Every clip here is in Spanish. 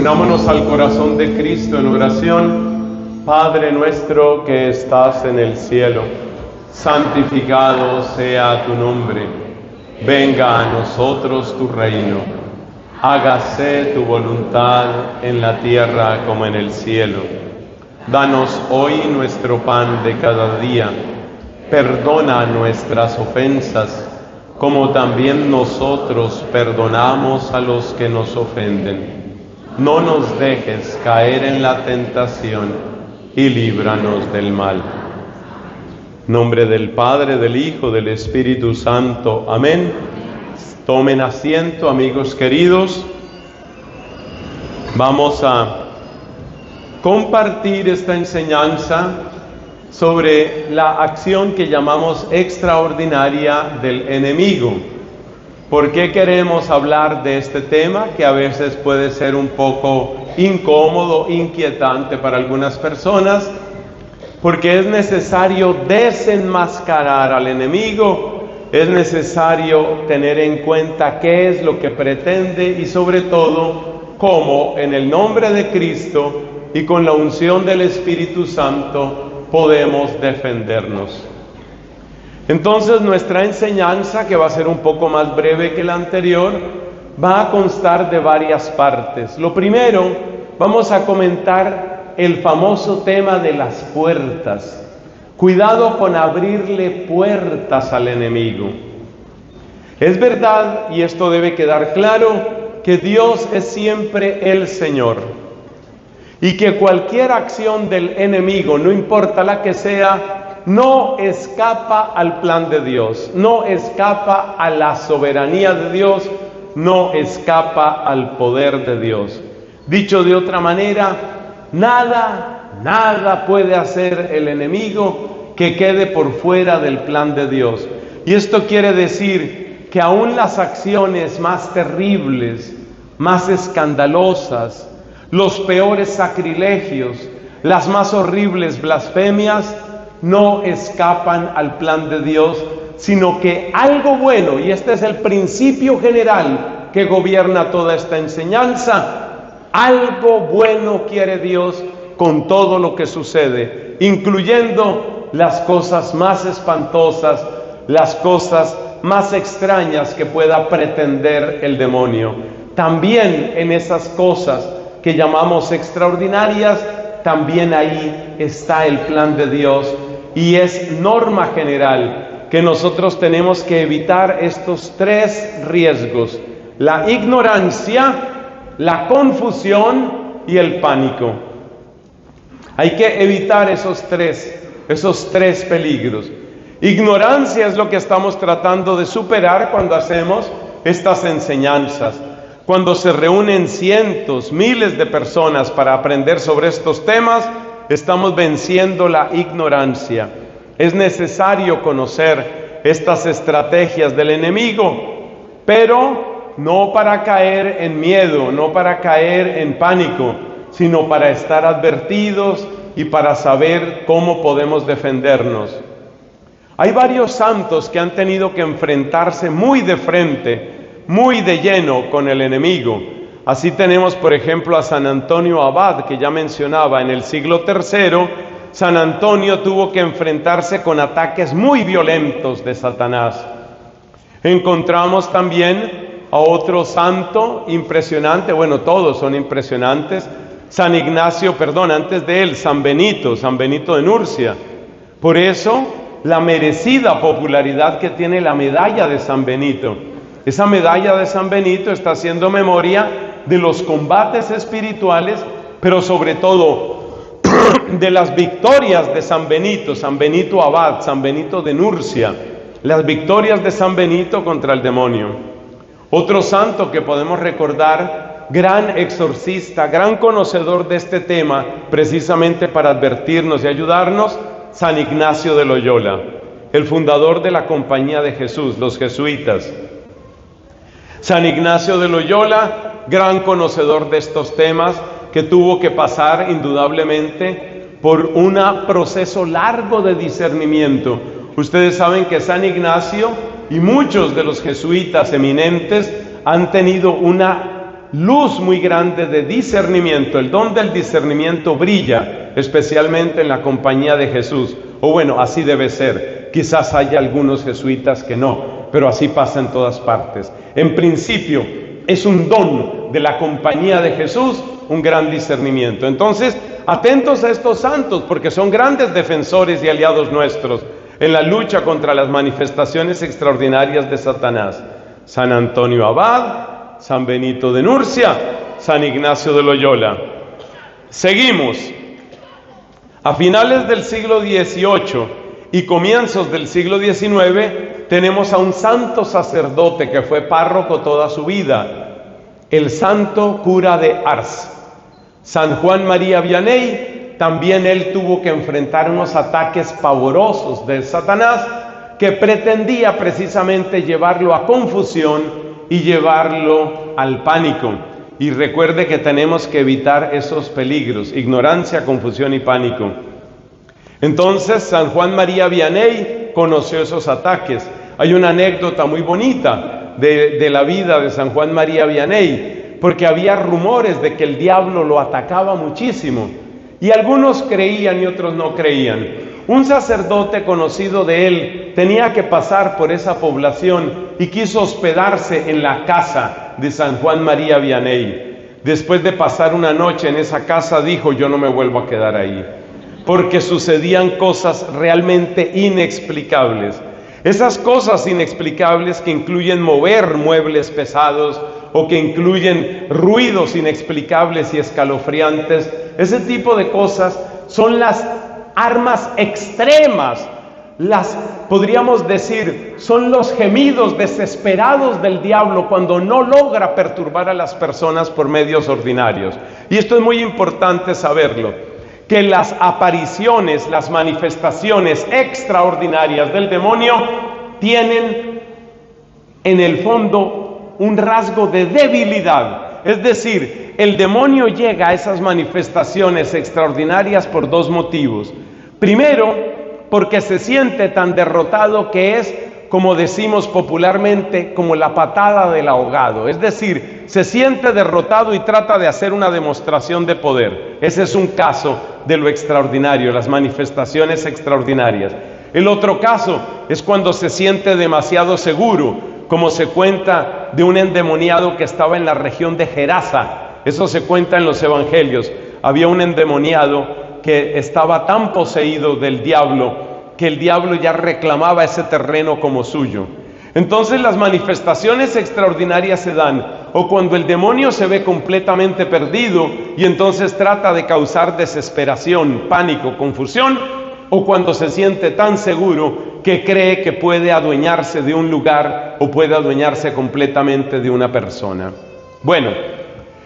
Unámonos al corazón de Cristo en oración. Padre nuestro que estás en el cielo, santificado sea tu nombre. Venga a nosotros tu reino. Hágase tu voluntad en la tierra como en el cielo. Danos hoy nuestro pan de cada día. Perdona nuestras ofensas, como también nosotros perdonamos a los que nos ofenden. No nos dejes caer en la tentación y líbranos del mal. En nombre del Padre, del Hijo, del Espíritu Santo. Amén. Tomen asiento, amigos queridos. Vamos a compartir esta enseñanza sobre la acción que llamamos extraordinaria del enemigo. ¿Por qué queremos hablar de este tema que a veces puede ser un poco incómodo, inquietante para algunas personas? Porque es necesario desenmascarar al enemigo, es necesario tener en cuenta qué es lo que pretende y sobre todo cómo en el nombre de Cristo y con la unción del Espíritu Santo podemos defendernos. Entonces nuestra enseñanza, que va a ser un poco más breve que la anterior, va a constar de varias partes. Lo primero, vamos a comentar el famoso tema de las puertas. Cuidado con abrirle puertas al enemigo. Es verdad, y esto debe quedar claro, que Dios es siempre el Señor. Y que cualquier acción del enemigo, no importa la que sea, no escapa al plan de Dios, no escapa a la soberanía de Dios, no escapa al poder de Dios. Dicho de otra manera, nada puede hacer el enemigo que quede por fuera del plan de Dios. Y esto quiere decir que aún las acciones más terribles, más escandalosas, los peores sacrilegios, las más horribles blasfemias, no escapan al plan de Dios, sino que algo bueno, y este es el principio general que gobierna toda esta enseñanza, algo bueno quiere Dios con todo lo que sucede, incluyendo las cosas más espantosas, las cosas más extrañas que pueda pretender el demonio. También en esas cosas que llamamos extraordinarias, también ahí está el plan de Dios. Y es norma general que nosotros tenemos que evitar estos tres riesgos: la ignorancia, la confusión y el pánico. Hay que evitar esos tres peligros. Ignorancia es lo que estamos tratando de superar cuando hacemos estas enseñanzas. Cuando se reúnen cientos, miles de personas para aprender sobre estos temas, estamos venciendo la ignorancia. Es necesario conocer estas estrategias del enemigo, pero no para caer en miedo, no para caer en pánico, sino para estar advertidos y para saber cómo podemos defendernos. Hay varios santos que han tenido que enfrentarse muy de frente, muy de lleno con el enemigo. Así tenemos, por ejemplo, a San Antonio Abad, que ya mencionaba. En el siglo III, San Antonio tuvo que enfrentarse con ataques muy violentos de Satanás. Encontramos también a otro santo impresionante, bueno, todos son impresionantes, antes de él, San Benito de Nurcia. Por eso, la merecida popularidad que tiene la medalla de San Benito. Esa medalla de San Benito está haciendo memoria de los combates espirituales, pero sobre todo de las victorias de San Benito Abad, San Benito de Nurcia, las victorias de San Benito contra el demonio. Otro santo que podemos recordar, gran exorcista, gran conocedor de este tema, precisamente para advertirnos y ayudarnos, San Ignacio de Loyola, el fundador de la Compañía de Jesús, los jesuitas. San Ignacio de Loyola, gran conocedor de estos temas, que tuvo que pasar indudablemente por un proceso largo de discernimiento. Ustedes saben que San Ignacio y muchos de los jesuitas eminentes han tenido una luz muy grande de discernimiento. El don del discernimiento brilla, especialmente en la compañía de Jesús. O bueno, así debe ser. Quizás haya algunos jesuitas que no, pero así pasa en todas partes. En principio, es un don de la compañía de Jesús, un gran discernimiento. Entonces, atentos a estos santos, porque son grandes defensores y aliados nuestros en la lucha contra las manifestaciones extraordinarias de Satanás. San Antonio Abad, San Benito de Nurcia, San Ignacio de Loyola. Seguimos. A finales del siglo XVIII y comienzos del siglo XIX tenemos a un santo sacerdote que fue párroco toda su vida, el santo cura de Ars, San Juan María Vianney. También él tuvo que enfrentar unos ataques pavorosos de Satanás que pretendía precisamente llevarlo a confusión y llevarlo al pánico. Y recuerde que tenemos que evitar esos peligros: ignorancia, confusión y pánico. Entonces San Juan María Vianney conoció esos ataques. Hay una anécdota muy bonita de la vida de San Juan María Vianney, porque había rumores de que el diablo lo atacaba muchísimo, y algunos creían y otros no creían. Un sacerdote conocido de él tenía que pasar por esa población y quiso hospedarse en la casa de San Juan María Vianney. Después de pasar una noche en esa casa, dijo: yo no me vuelvo a quedar ahí, porque sucedían cosas realmente inexplicables. Esas cosas inexplicables que incluyen mover muebles pesados o que incluyen ruidos inexplicables y escalofriantes, ese tipo de cosas son las armas extremas, podríamos decir, son los gemidos desesperados del diablo cuando no logra perturbar a las personas por medios ordinarios. Y esto es muy importante saberlo, que las apariciones, las manifestaciones extraordinarias del demonio tienen en el fondo un rasgo de debilidad. Es decir, el demonio llega a esas manifestaciones extraordinarias por dos motivos. Primero, porque se siente tan derrotado que es, como decimos popularmente, como la patada del ahogado. Es decir, se siente derrotado y trata de hacer una demostración de poder. Ese es un caso de lo extraordinario, las manifestaciones extraordinarias. El otro caso es cuando se siente demasiado seguro, como se cuenta de un endemoniado que estaba en la región de Gerasa. Eso se cuenta en los evangelios. Había un endemoniado que estaba tan poseído del diablo que el diablo ya reclamaba ese terreno como suyo. Entonces las manifestaciones extraordinarias se dan o cuando el demonio se ve completamente perdido y entonces trata de causar desesperación, pánico, confusión, o cuando se siente tan seguro que cree que puede adueñarse de un lugar o puede adueñarse completamente de una persona. Bueno,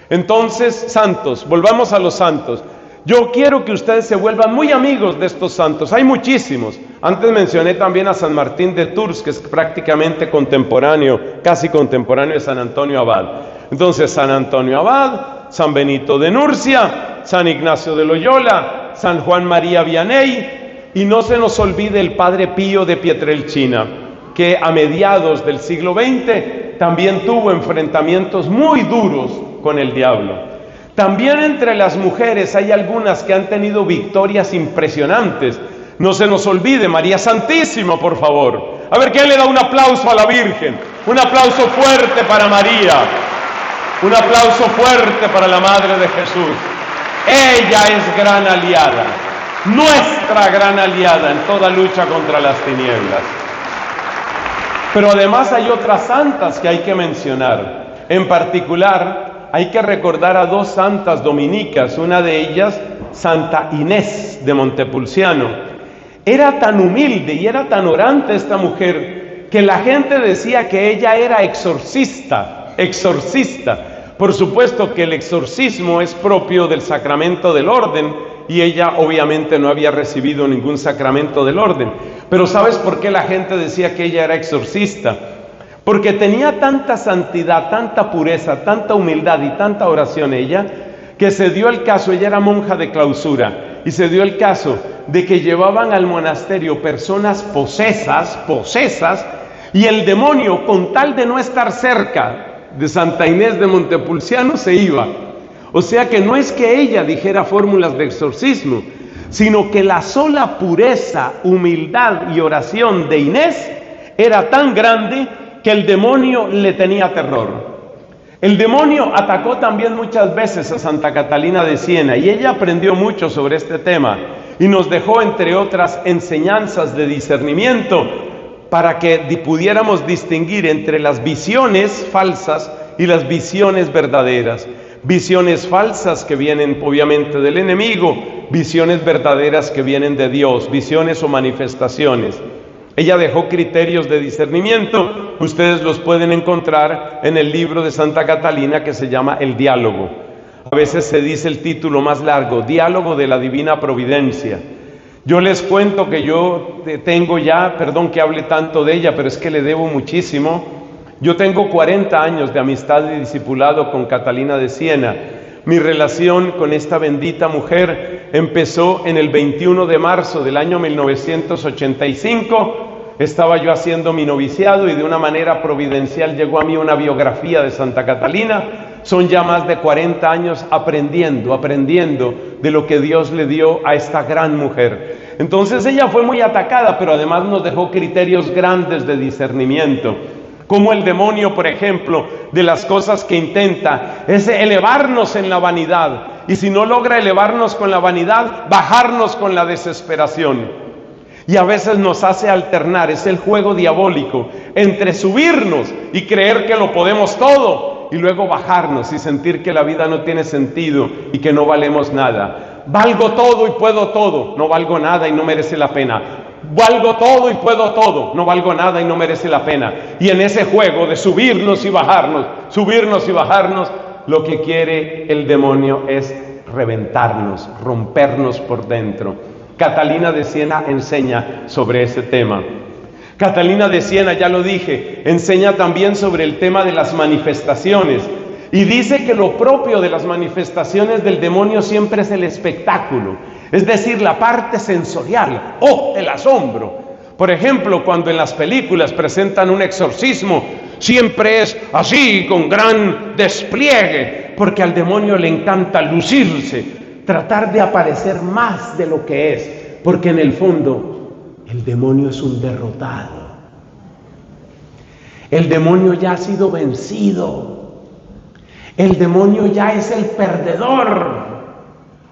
entonces, santos, volvamos a los santos. Yo quiero que ustedes se vuelvan muy amigos de estos santos. Hay muchísimos. Antes mencioné también a San Martín de Tours, que es prácticamente contemporáneo, casi contemporáneo de San Antonio Abad. Entonces, San Antonio Abad, San Benito de Nurcia, San Ignacio de Loyola, San Juan María Vianney, y no se nos olvide el Padre Pío de Pietrelcina, que a mediados del siglo XX también tuvo enfrentamientos muy duros con el diablo. También entre las mujeres hay algunas que han tenido victorias impresionantes. No se nos olvide María Santísima, por favor. A ver, ¿quién le da un aplauso a la Virgen? Un aplauso fuerte para María. Un aplauso fuerte para la Madre de Jesús. Ella es gran aliada, nuestra gran aliada en toda lucha contra las tinieblas. Pero además hay otras santas que hay que mencionar. En particular, hay que recordar a dos santas dominicas, una de ellas, Santa Inés de Montepulciano. Era tan humilde y era tan orante esta mujer que la gente decía que ella era exorcista. Por supuesto que el exorcismo es propio del sacramento del orden y ella obviamente no había recibido ningún sacramento del orden. Pero ¿sabes por qué la gente decía que ella era exorcista? Porque tenía tanta santidad, tanta pureza, tanta humildad y tanta oración ella, que se dio el caso, ella era monja de clausura, y se dio el caso de que llevaban al monasterio personas posesas, y el demonio, con tal de no estar cerca de Santa Inés de Montepulciano se iba. O sea que no es que ella dijera fórmulas de exorcismo, sino que la sola pureza, humildad y oración de Inés era tan grande que el demonio le tenía terror. El demonio atacó también muchas veces a Santa Catalina de Siena y ella aprendió mucho sobre este tema y nos dejó, entre otras, enseñanzas de discernimiento para que pudiéramos distinguir entre las visiones falsas y las visiones verdaderas. Visiones falsas que vienen obviamente del enemigo, visiones verdaderas que vienen de Dios, visiones o manifestaciones. Ella dejó criterios de discernimiento, ustedes los pueden encontrar en el libro de Santa Catalina que se llama El Diálogo. A veces se dice el título más largo, Diálogo de la Divina Providencia. Yo les cuento que yo tengo ya, perdón que hable tanto de ella, pero es que le debo muchísimo. Yo tengo 40 años de amistad y discipulado con Catalina de Siena. Mi relación con esta bendita mujer empezó en el 21 de marzo del año 1985. Estaba yo haciendo mi noviciado y de una manera providencial llegó a mí una biografía de Santa Catalina. Son ya más de 40 años aprendiendo de lo que Dios le dio a esta gran mujer. Entonces ella fue muy atacada, pero además nos dejó criterios grandes de discernimiento. Como el demonio, por ejemplo, de las cosas que intenta es elevarnos en la vanidad. Y si no logra elevarnos con la vanidad, bajarnos con la desesperación. Y a veces nos hace alternar, es el juego diabólico, entre subirnos y creer que lo podemos todo, y luego bajarnos y sentir que la vida no tiene sentido y que no valemos nada. Valgo todo y puedo todo, no valgo nada y no merece la pena. Valgo todo y puedo todo, no valgo nada y no merece la pena. Y en ese juego de subirnos y bajarnos, lo que quiere el demonio es reventarnos, rompernos por dentro. Catalina de Siena enseña sobre ese tema. Catalina de Siena, ya lo dije, enseña también sobre el tema de las manifestaciones y dice que lo propio de las manifestaciones del demonio siempre es el espectáculo, es decir, la parte sensorial, el asombro. Por ejemplo, cuando en las películas presentan un exorcismo, siempre es así, con gran despliegue, porque al demonio le encanta lucirse, tratar de aparecer más de lo que es, porque en el fondo el demonio es un derrotado. El demonio ya ha sido vencido. El demonio ya es el perdedor.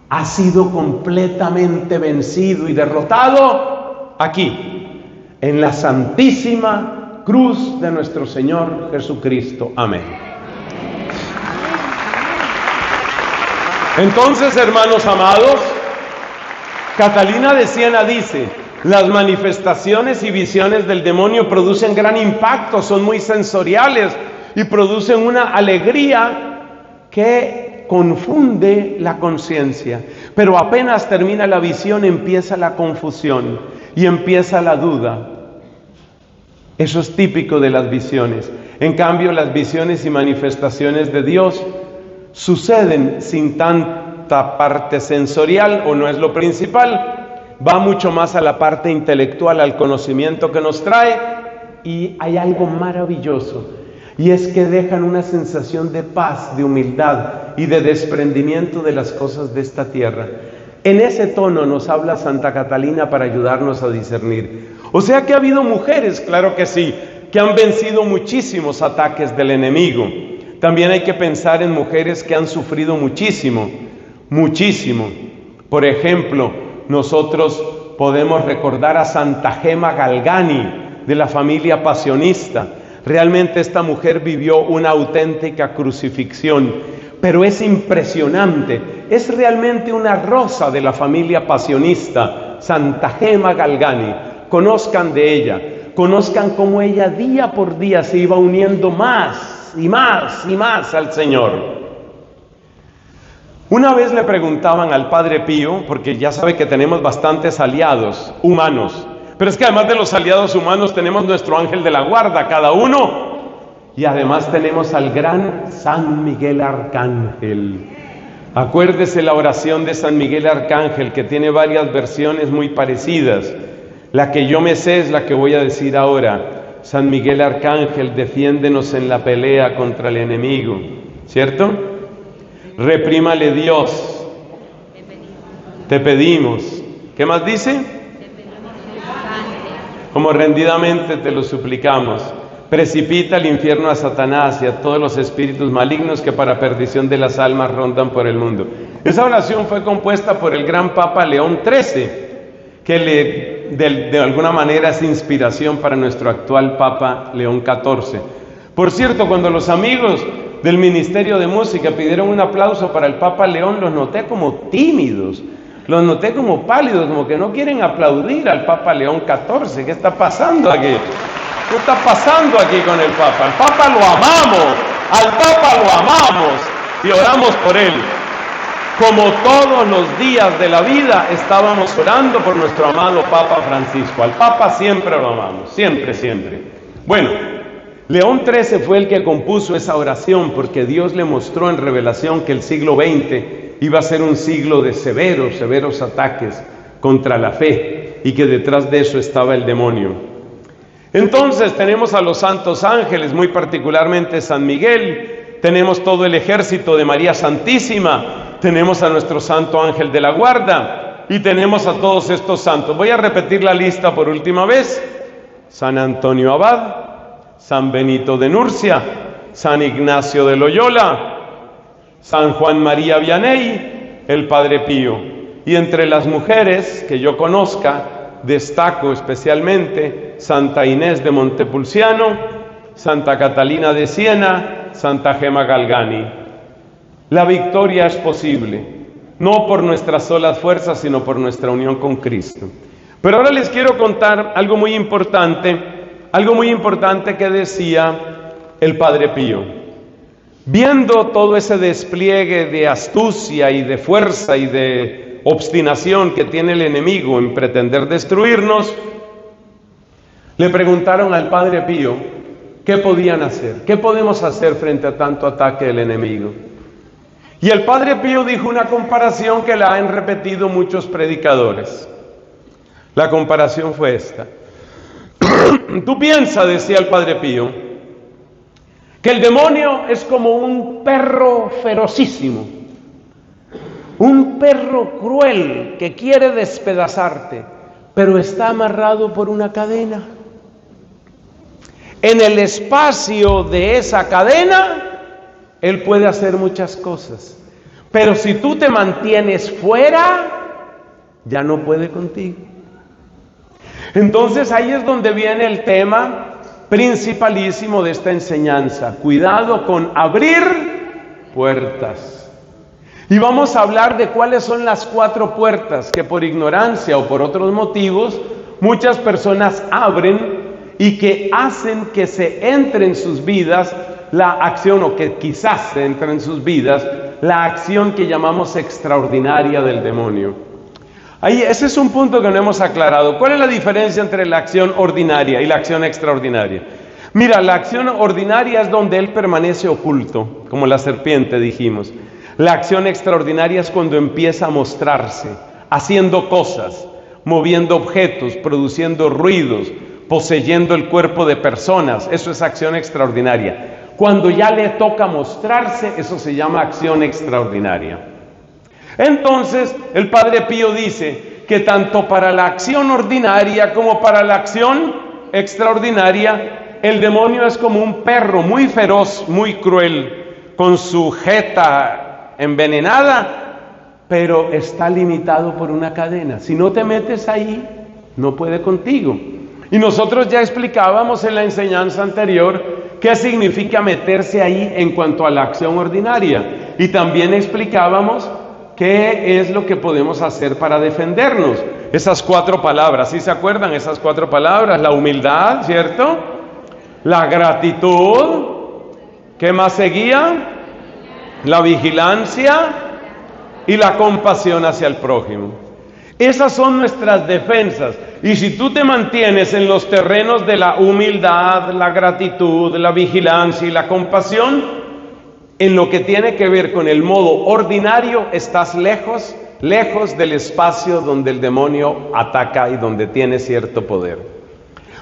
Ha sido completamente vencido y derrotado aquí, en la santísima cruz de nuestro Señor Jesucristo. Amén. Entonces, hermanos amados, Catalina de Siena dice, las manifestaciones y visiones del demonio producen gran impacto, son muy sensoriales y producen una alegría que confunde la conciencia. Pero apenas termina la visión, empieza la confusión y empieza la duda. Eso es típico de las visiones. En cambio, las visiones y manifestaciones de Dios suceden sin tanta parte sensorial, o no es lo principal, va mucho más a la parte intelectual, al conocimiento que nos trae, y hay algo maravilloso, y es que dejan una sensación de paz, de humildad y de desprendimiento de las cosas de esta tierra. En ese tono nos habla Santa Catalina para ayudarnos a discernir. O sea que ha habido mujeres, claro que sí, que han vencido muchísimos ataques del enemigo. También hay que pensar en mujeres que han sufrido muchísimo. Por ejemplo, nosotros podemos recordar a Santa Gema Galgani, de la familia pasionista. Realmente esta mujer vivió una auténtica crucifixión, pero es impresionante. Es realmente una rosa de la familia pasionista, Santa Gema Galgani. Conozcan de ella, conozcan cómo ella día por día se iba uniendo más y más al Señor. Una vez le preguntaban al Padre Pío, porque ya sabe que tenemos bastantes aliados humanos, pero es que además de los aliados humanos tenemos nuestro ángel de la guarda, cada uno, y además tenemos al gran San Miguel Arcángel. Acuérdese la oración de San Miguel Arcángel, que tiene varias versiones muy parecidas. La que yo me sé es la que voy a decir ahora. San Miguel Arcángel, defiéndenos en la pelea contra el enemigo, ¿cierto? Reprímale Dios, te pedimos. ¿Qué más dice? Como rendidamente te lo suplicamos. Precipita al infierno a Satanás y a todos los espíritus malignos que para perdición de las almas rondan por el mundo. Esa oración fue compuesta por el gran Papa León XIII, que de alguna manera es inspiración para nuestro actual Papa León XIV. Por cierto, cuando los amigos del Ministerio de Música pidieron un aplauso para el Papa León, los noté como tímidos, los noté como pálidos, como que no quieren aplaudir al Papa León XIV. ¿Qué está pasando aquí? ¿Qué está pasando aquí con el Papa? Al Papa lo amamos, al Papa lo amamos y oramos por él. Como todos los días de la vida estábamos orando por nuestro amado Papa Francisco. Al Papa siempre lo amamos, siempre, siempre. Bueno, León XIII fue el que compuso esa oración porque Dios le mostró en revelación que el siglo XX iba a ser un siglo de severos ataques contra la fe y que detrás de eso estaba el demonio. Entonces tenemos a los santos ángeles, muy particularmente San Miguel, tenemos todo el ejército de María Santísima, tenemos a nuestro santo ángel de la guarda y tenemos a todos estos santos. Voy a repetir la lista por última vez: San Antonio Abad, San Benito de Nurcia, San Ignacio de Loyola, San Juan María Vianney, el Padre Pío. Y entre las mujeres que yo conozca, destaco especialmente Santa Inés de Montepulciano, Santa Catalina de Siena, Santa Gema Galgani. La victoria es posible, no por nuestras solas fuerzas, sino por nuestra unión con Cristo. Pero ahora les quiero contar algo muy importante que decía el Padre Pío. Viendo todo ese despliegue de astucia y de fuerza y de obstinación que tiene el enemigo en pretender destruirnos, le preguntaron al Padre Pío qué podían hacer, qué podemos hacer frente a tanto ataque del enemigo. Y el Padre Pío dijo una comparación que la han repetido muchos predicadores. La comparación fue esta. Tú piensas, decía el Padre Pío, que el demonio es como un perro ferocísimo, un perro cruel que quiere despedazarte, pero está amarrado por una cadena. En el espacio de esa cadena, él puede hacer muchas cosas, pero si tú te mantienes fuera, ya no puede contigo. Entonces ahí es donde viene el tema principalísimo de esta enseñanza: cuidado con abrir puertas. Y vamos a hablar de cuáles son las 4 puertas que por ignorancia o por otros motivos muchas personas abren y que hacen que se entre en sus vidas la acción, o que quizás se entre en sus vidas la acción que llamamos extraordinaria del demonio. Ahí, ese es un punto que no hemos aclarado. ¿Cuál es la diferencia entre la acción ordinaria y la acción extraordinaria? Mira, la acción ordinaria es donde él permanece oculto, como la serpiente dijimos. La acción extraordinaria es cuando empieza a mostrarse, haciendo cosas, moviendo objetos, produciendo ruidos, poseyendo el cuerpo de personas. Eso es acción extraordinaria. Cuando ya le toca mostrarse, eso se llama acción extraordinaria. Entonces, el Padre Pío dice que tanto para la acción ordinaria como para la acción extraordinaria, el demonio es como un perro muy feroz, muy cruel, con su jeta envenenada, pero está limitado por una cadena. Si no te metes ahí, no puede contigo. Y nosotros ya explicábamos en la enseñanza anterior qué significa meterse ahí en cuanto a la acción ordinaria. Y también explicábamos qué es lo que podemos hacer para defendernos. Esas 4 palabras, ¿sí se acuerdan? Esas 4 palabras: la humildad, ¿cierto? La gratitud. ¿Qué más seguía? La vigilancia y la compasión hacia el prójimo. Esas son nuestras defensas. Y si tú te mantienes en los terrenos de la humildad, la gratitud, la vigilancia y la compasión, en lo que tiene que ver con el modo ordinario, estás lejos del espacio donde el demonio ataca y donde tiene cierto poder.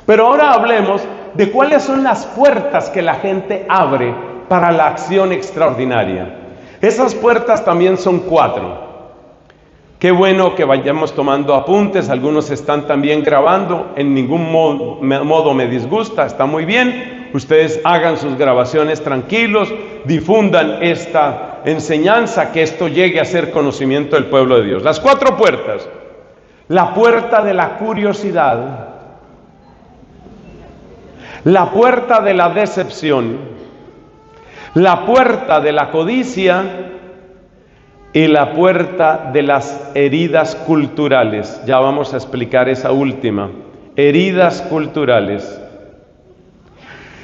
Pero ahora hablemos de cuáles son las puertas que la gente abre para la acción extraordinaria. Esas puertas también son 4. Qué bueno que vayamos tomando apuntes, algunos están también grabando, en ningún modo me disgusta, está muy bien. Ustedes hagan sus grabaciones tranquilos, difundan esta enseñanza, que esto llegue a ser conocimiento del pueblo de Dios. Las 4 puertas. La puerta de la curiosidad, la puerta de la decepción, la puerta de la codicia y la puerta de las heridas culturales. Ya vamos a explicar esa última. Heridas culturales.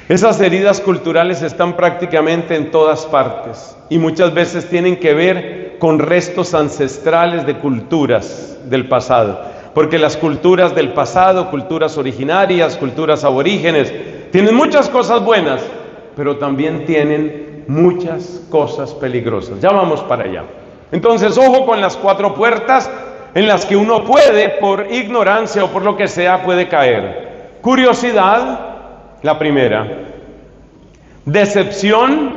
Esas heridas culturales están prácticamente en todas partes y muchas veces tienen que ver con restos ancestrales de culturas del pasado. Porque las culturas del pasado, culturas originarias, culturas aborígenes, tienen muchas cosas buenas, pero también tienen muchas cosas peligrosas. Ya vamos para allá. Entonces, ojo con las 4 puertas en las que uno puede, por ignorancia o por lo que sea, puede caer. Curiosidad, la primera. Decepción,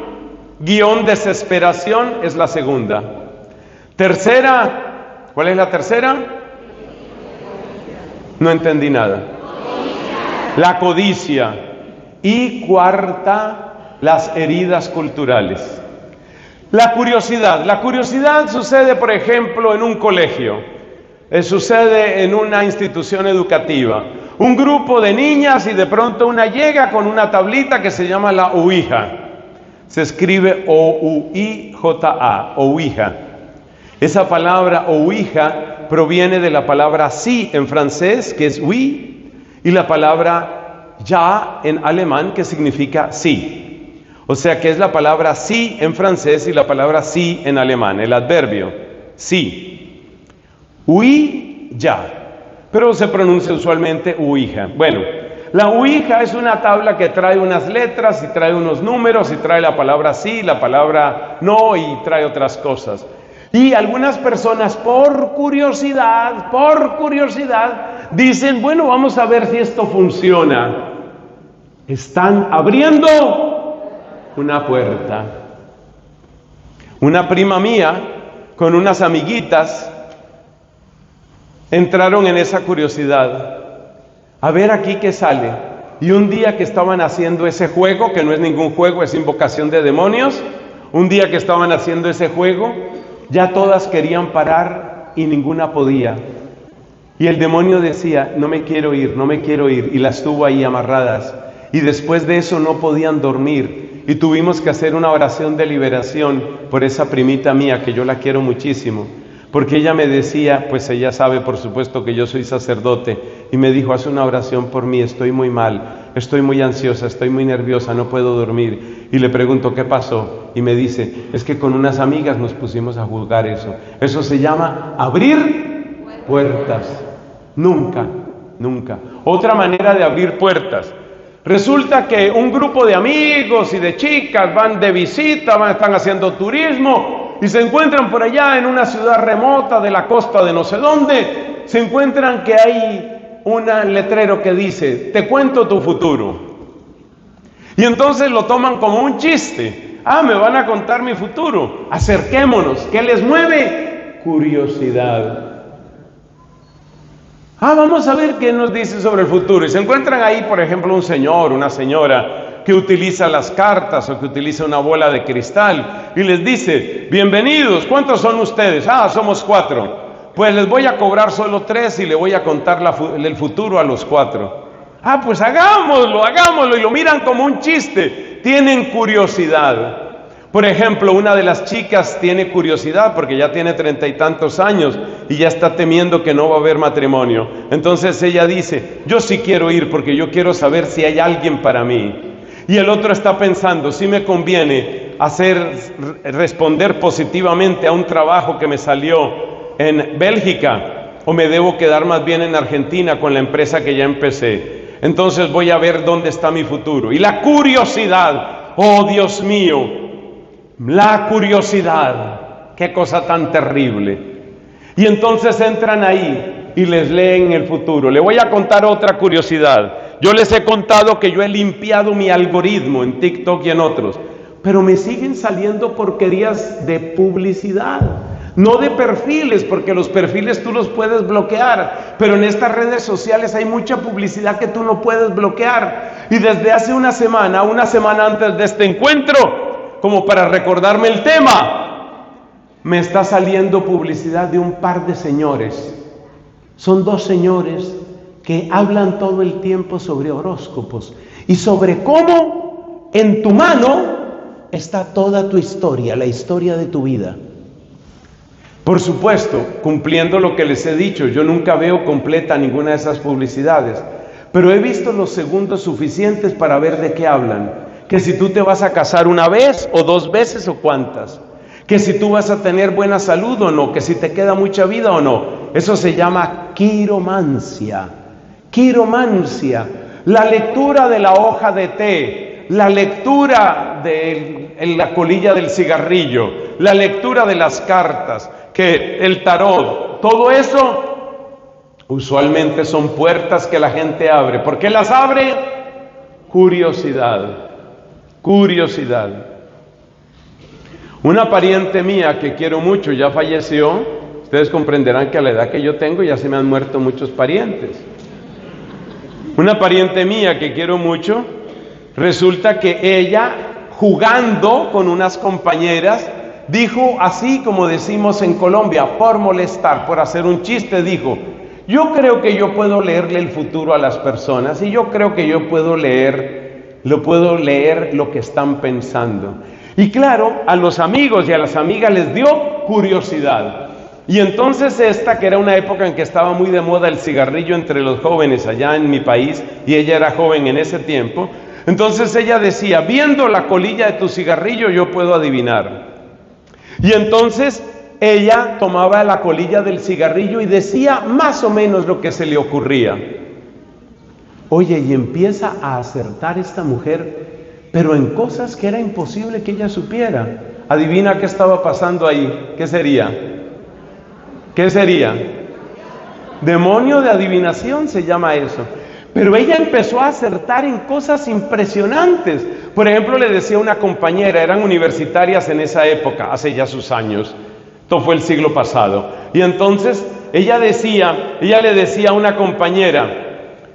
desesperación, es la segunda. Tercera, ¿cuál es la tercera? No entendí nada. La codicia. Y cuarta, las heridas culturales. La curiosidad sucede, por ejemplo, en un colegio, sucede en una institución educativa. Un grupo de niñas y de pronto una llega con una tablita que se llama la Ouija. Se escribe O-U-I-J-A, Ouija. Esa palabra Ouija proviene de la palabra sí en francés, que es oui, y la palabra ja en alemán, que significa sí. O sea que es la palabra sí en francés y la palabra sí en alemán, el adverbio, sí. Oui, ya. Pero se pronuncia usualmente Ouija. Bueno, la Ouija es una tabla que trae unas letras y trae unos números y trae la palabra sí, la palabra no y trae otras cosas. Y algunas personas por curiosidad, dicen, bueno, vamos a ver si esto funciona. Están abriendo una puerta. Una prima mía con unas amiguitas entraron en esa curiosidad, a ver aquí qué sale. Y un día que estaban haciendo ese juego, que no es ningún juego, es invocación de demonios, un día que estaban haciendo ese juego, ya todas querían parar y ninguna podía. Y el demonio decía, no me quiero ir, y las tuvo ahí amarradas. Y después de eso no podían dormir. Y tuvimos que hacer una oración de liberación por esa primita mía, que yo la quiero muchísimo. Porque ella me decía, pues ella sabe por supuesto que yo soy sacerdote, y me dijo, haz una oración por mí, estoy muy mal, estoy muy ansiosa, estoy muy nerviosa, no puedo dormir. Y le pregunto, ¿qué pasó? Y me dice, es que con unas amigas nos pusimos a jugar eso. Eso se llama abrir puertas. Nunca. Otra manera de abrir puertas. Resulta que un grupo de amigos y de chicas van de visita, están haciendo turismo y se encuentran por allá en una ciudad remota de la costa de no sé dónde, se encuentran que hay un letrero que dice, te cuento tu futuro. Y entonces lo toman como un chiste. Me van a contar mi futuro. Acerquémonos. ¿Qué les mueve? Curiosidad. Vamos a ver qué nos dice sobre el futuro. Y se encuentran ahí, por ejemplo, un señor, una señora que utiliza las cartas o que utiliza una bola de cristal y les dice, bienvenidos, ¿cuántos son ustedes? Somos 4. Pues les voy a cobrar solo 3 y le voy a contar el futuro a los 4. Pues hagámoslo, y lo miran como un chiste. Tienen curiosidad. Por ejemplo, una de las chicas tiene curiosidad porque ya tiene 30 y tantos años y ya está temiendo que no va a haber matrimonio. Entonces ella dice, yo sí quiero ir porque yo quiero saber si hay alguien para mí. Y el otro está pensando, si me conviene responder positivamente a un trabajo que me salió en Bélgica o me debo quedar más bien en Argentina con la empresa que ya empecé. Entonces voy a ver dónde está mi futuro. Y la curiosidad, oh Dios mío, la curiosidad, qué cosa tan terrible. Y entonces entran ahí y les leen el futuro. Le voy a contar otra curiosidad. Yo les he contado que yo he limpiado mi algoritmo en TikTok y en otros, pero me siguen saliendo porquerías de publicidad, no de perfiles, porque los perfiles tú los puedes bloquear, pero en estas redes sociales hay mucha publicidad que tú no puedes bloquear. Y desde hace una semana antes de este encuentro, como para recordarme el tema, me está saliendo publicidad de un par de señores. Son dos señores que hablan todo el tiempo sobre horóscopos y sobre cómo en tu mano está toda tu historia, la historia de tu vida. Por supuesto, cumpliendo lo que les he dicho, yo nunca veo completa ninguna de esas publicidades, pero he visto los segundos suficientes para ver de qué hablan. Que si tú te vas a casar una vez o dos veces o cuántas, que si tú vas a tener buena salud o no, que si te queda mucha vida o no. Eso se llama quiromancia. Quiromancia, la lectura de la hoja de té, la lectura de la colilla del cigarrillo, la lectura de las cartas, que el tarot, todo eso usualmente son puertas que la gente abre. ¿Por qué las abre? Curiosidad, curiosidad. Una pariente mía que quiero mucho ya falleció. Ustedes comprenderán que a la edad que yo tengo ya se me han muerto muchos parientes. Una pariente mía que quiero mucho, resulta que ella, jugando con unas compañeras, dijo así como decimos en Colombia, por molestar, por hacer un chiste, dijo: yo creo que yo puedo leerle el futuro a las personas y yo creo que yo puedo leer lo que están pensando. Y claro, a los amigos y a las amigas les dio curiosidad. Y entonces esta, que era una época en que estaba muy de moda el cigarrillo entre los jóvenes allá en mi país, y ella era joven en ese tiempo, entonces ella decía: viendo la colilla de tu cigarrillo yo puedo adivinar. Y entonces ella tomaba la colilla del cigarrillo y decía más o menos lo que se le ocurría. Oye, y empieza a acertar esta mujer, pero en cosas que era imposible que ella supiera. Adivina qué estaba pasando ahí. ¿Qué sería? ¿Qué sería? Demonio de adivinación se llama eso. Pero ella empezó a acertar en cosas impresionantes. Por ejemplo, le decía a una compañera, eran universitarias en esa época, hace ya sus años, esto fue el siglo pasado, y entonces ella le decía a una compañera: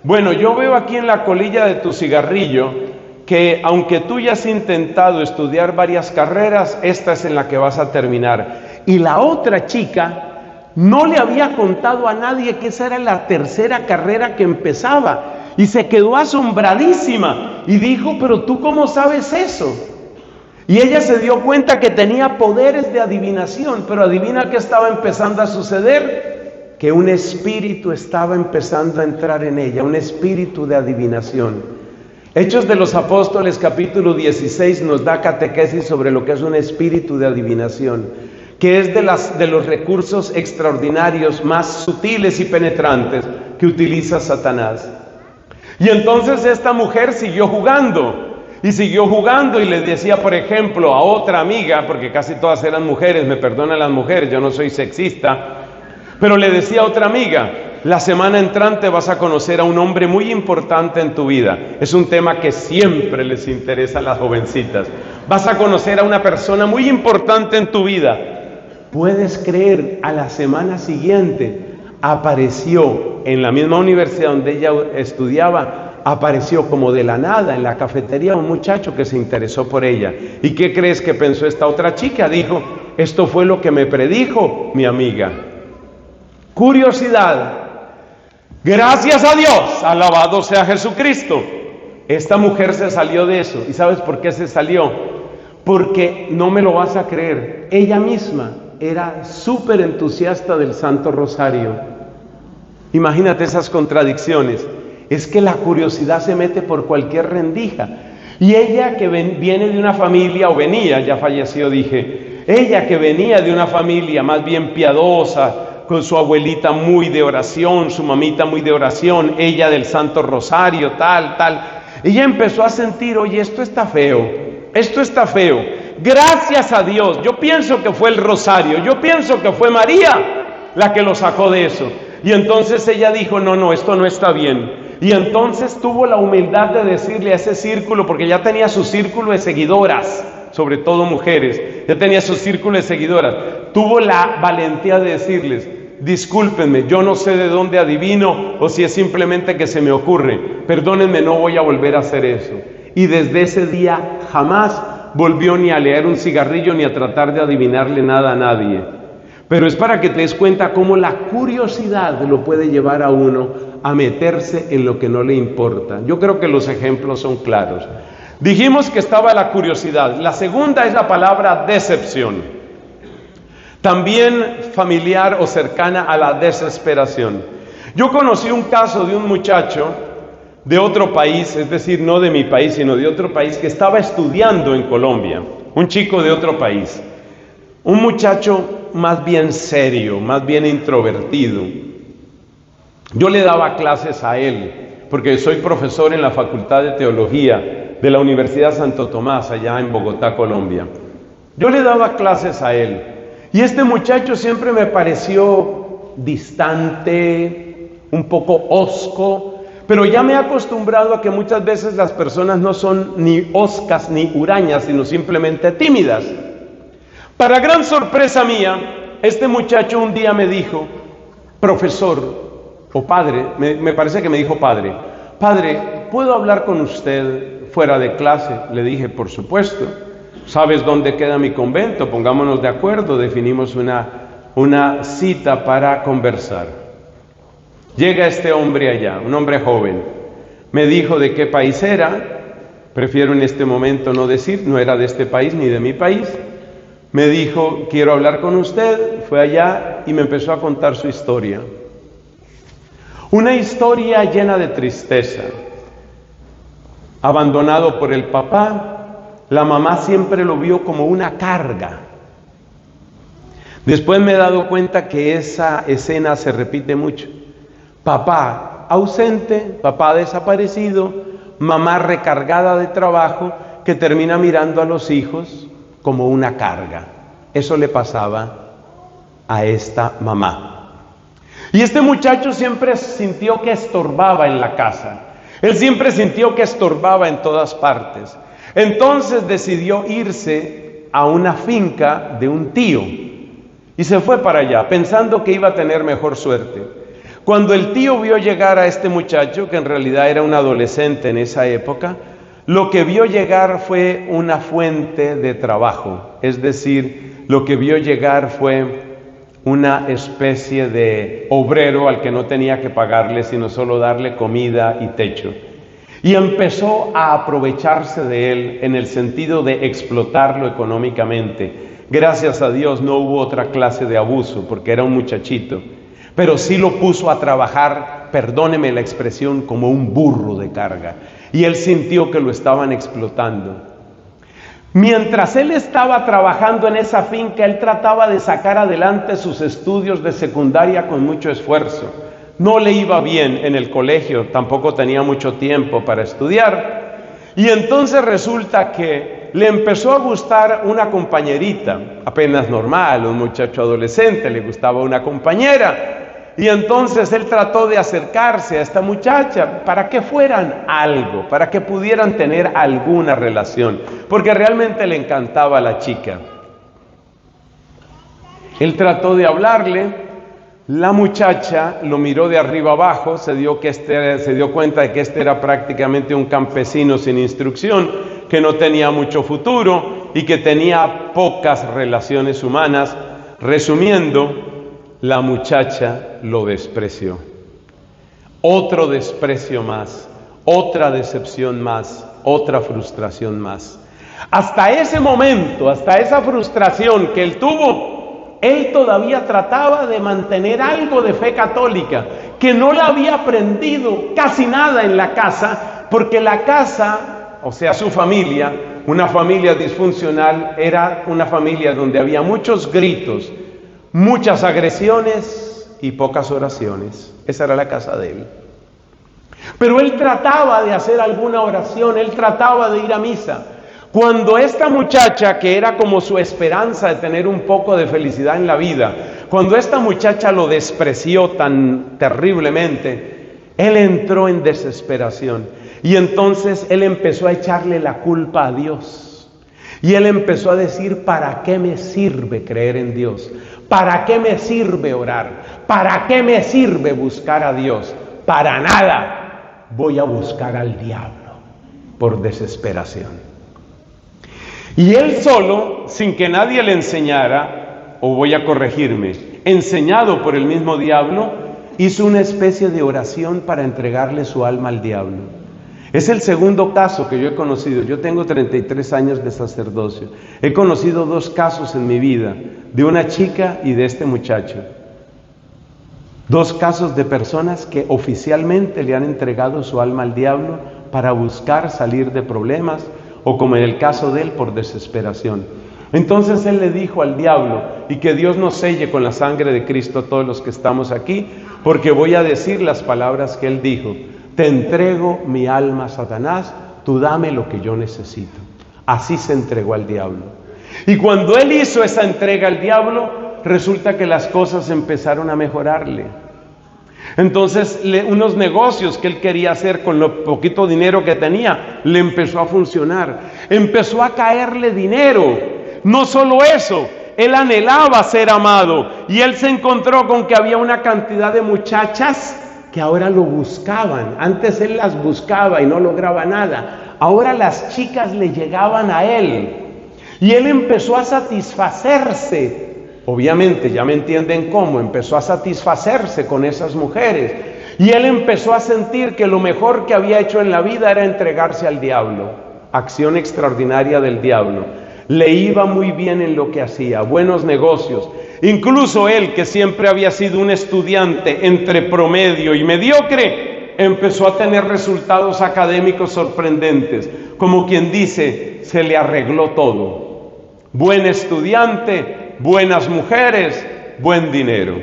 bueno, yo veo aquí en la colilla de tu cigarrillo que aunque tú ya has intentado estudiar varias carreras, esta es en la que vas a terminar. Y la otra chica no le había contado a nadie que esa era la tercera carrera que empezaba, y se quedó asombradísima y dijo: pero tú ¿cómo sabes eso? Y ella se dio cuenta que tenía poderes de adivinación, pero adivina qué estaba empezando a suceder, que un espíritu estaba empezando a entrar en ella, un espíritu de adivinación. Hechos de los Apóstoles capítulo 16 nos da catequesis sobre lo que es un espíritu de adivinación, que es de los recursos extraordinarios más sutiles y penetrantes que utiliza Satanás. Y entonces esta mujer siguió jugando y le decía, por ejemplo, a otra amiga, porque casi todas eran mujeres, me perdonan las mujeres, yo no soy sexista, pero le decía a otra amiga: la semana entrante vas a conocer a un hombre muy importante en tu vida. Es un tema que siempre les interesa a las jovencitas. Vas a conocer a una persona muy importante en tu vida. ¿Puedes creer? A la semana siguiente apareció en la misma universidad donde ella estudiaba, apareció como de la nada en la cafetería un muchacho que se interesó por ella. ¿Y qué crees que pensó esta otra chica? Dijo: esto fue lo que me predijo mi amiga. Curiosidad. Gracias a Dios, alabado sea Jesucristo. Esta mujer se salió de eso. ¿Y sabes por qué se salió? Porque, no me lo vas a creer, ella misma era súper entusiasta del Santo Rosario. Imagínate esas contradicciones. Es que la curiosidad se mete por cualquier rendija. Y ella, que viene de una familia, o venía, ya falleció dije, ella que venía de una familia más bien piadosa, con su abuelita muy de oración, su mamita muy de oración, ella del Santo Rosario, tal. Ella empezó a sentir: oye, esto está feo. Gracias a Dios, yo pienso que fue el rosario, yo pienso que fue María la que lo sacó de eso. Y entonces ella dijo: no, esto no está bien. Y entonces tuvo la humildad de decirle a ese círculo, porque ya tenía su círculo de seguidoras, sobre todo mujeres, ya tenía su círculo de seguidoras, tuvo la valentía de decirles: discúlpenme, yo no sé de dónde adivino o si es simplemente que se me ocurre, perdónenme, no voy a volver a hacer eso. Y desde ese día jamás volvió ni a leer un cigarrillo ni a tratar de adivinarle nada a nadie. Pero es para que te des cuenta cómo la curiosidad lo puede llevar a uno a meterse en lo que no le importa. Yo creo que los ejemplos son claros. Dijimos que estaba la curiosidad. La segunda es la palabra decepción, también familiar o cercana a la desesperación. Yo conocí un caso de un muchacho de otro país, es decir, no de mi país, sino de otro país, que estaba estudiando en Colombia, un chico de otro país, un muchacho más bien serio, más bien introvertido. Yo le daba clases a él, porque soy profesor en la Facultad de Teología de la Universidad Santo Tomás, allá en Bogotá, Colombia. Yo le daba clases a él, y este muchacho siempre me pareció distante, un poco hosco, pero ya me he acostumbrado a que muchas veces las personas no son ni hoscas ni hurañas, sino simplemente tímidas. Para gran sorpresa mía, este muchacho un día me dijo: profesor, o padre, me parece que me dijo padre, ¿puedo hablar con usted fuera de clase? Le dije: por supuesto. ¿Sabes dónde queda mi convento? Pongámonos de acuerdo, definimos una cita para conversar. Llega este hombre allá, un hombre joven. Me dijo de qué país era. Prefiero en este momento no decir, no era de este país ni de mi país. Me dijo: quiero hablar con usted. Fue allá y me empezó a contar su historia. Una historia llena de tristeza. Abandonado por el papá, la mamá siempre lo vio como una carga. Después me he dado cuenta que esa escena se repite mucho. Papá ausente, papá desaparecido, mamá recargada de trabajo que termina mirando a los hijos como una carga. Eso le pasaba a esta mamá. Y este muchacho siempre sintió que estorbaba en la casa. Él siempre sintió que estorbaba en todas partes. Entonces decidió irse a una finca de un tío y se fue para allá pensando que iba a tener mejor suerte. Cuando el tío vio llegar a este muchacho, que en realidad era un adolescente en esa época, lo que vio llegar fue una fuente de trabajo, es decir, lo que vio llegar fue una especie de obrero al que no tenía que pagarle, sino solo darle comida y techo. Y empezó a aprovecharse de él en el sentido de explotarlo económicamente. Gracias a Dios no hubo otra clase de abuso, porque era un muchachito, pero sí lo puso a trabajar, perdóneme la expresión, como un burro de carga. Y él sintió que lo estaban explotando. Mientras él estaba trabajando en esa finca, él trataba de sacar adelante sus estudios de secundaria con mucho esfuerzo. No le iba bien en el colegio, tampoco tenía mucho tiempo para estudiar. Y entonces resulta que le empezó a gustar una compañerita, apenas normal, un muchacho adolescente, le gustaba una compañera. Y entonces él trató de acercarse a esta muchacha para que fueran algo, para que pudieran tener alguna relación, porque realmente le encantaba a la chica. Él trató de hablarle. La muchacha lo miró de arriba abajo, se dio cuenta de que este era prácticamente un campesino sin instrucción, que no tenía mucho futuro y que tenía pocas relaciones humanas. Resumiendo, la muchacha lo despreció. Otro desprecio más, otra decepción más, otra frustración más. Hasta ese momento, hasta esa frustración que él tuvo, él todavía trataba de mantener algo de fe católica, que no la había aprendido casi nada en la casa, porque la casa, o sea, su familia, una familia disfuncional, era una familia donde había muchos gritos, muchas agresiones y pocas oraciones. Esa era la casa de él. Pero él trataba de hacer alguna oración, él trataba de ir a misa. Cuando esta muchacha, que era como su esperanza de tener un poco de felicidad en la vida, cuando esta muchacha lo despreció tan terriblemente, Él entró en desesperación y entonces él empezó a echarle la culpa a Dios. Y él empezó a decir, ¿para qué me sirve creer en Dios? ¿Para qué me sirve orar? ¿Para qué me sirve buscar a Dios? Para nada. Voy a buscar al diablo por desesperación. Y él solo, sin que nadie le enseñara, o voy a corregirme, enseñado por el mismo diablo, hizo una especie de oración para entregarle su alma al diablo. Es el segundo caso que yo he conocido. Yo tengo 33 años de sacerdocio. He conocido 2 casos en mi vida, de una chica y de este muchacho. 2 casos de personas que oficialmente le han entregado su alma al diablo para buscar salir de problemas, o como en el caso de él, por desesperación. Entonces él le dijo al diablo, y que Dios nos selle con la sangre de Cristo a todos los que estamos aquí, porque voy a decir las palabras que él dijo: te entrego mi alma, Satanás, tú dame lo que yo necesito. Así se entregó al diablo. Y cuando él hizo esa entrega al diablo, resulta que las cosas empezaron a mejorarle. Entonces, unos negocios que él quería hacer con lo poquito dinero que tenía, le empezó a funcionar. Empezó a caerle dinero. No solo eso, él anhelaba ser amado. Y él se encontró con que había una cantidad de muchachas que ahora lo buscaban. Antes él las buscaba y no lograba nada. Ahora las chicas le llegaban a él. Y él empezó a satisfacerse. Obviamente, ya me entienden cómo, empezó a satisfacerse con esas mujeres. Y él empezó a sentir que lo mejor que había hecho en la vida era entregarse al diablo. Acción extraordinaria del diablo. Le iba muy bien en lo que hacía, buenos negocios. Incluso él, que siempre había sido un estudiante entre promedio y mediocre, empezó a tener resultados académicos sorprendentes. Como quien dice, se le arregló todo. Buen estudiante, buenas mujeres, buen dinero.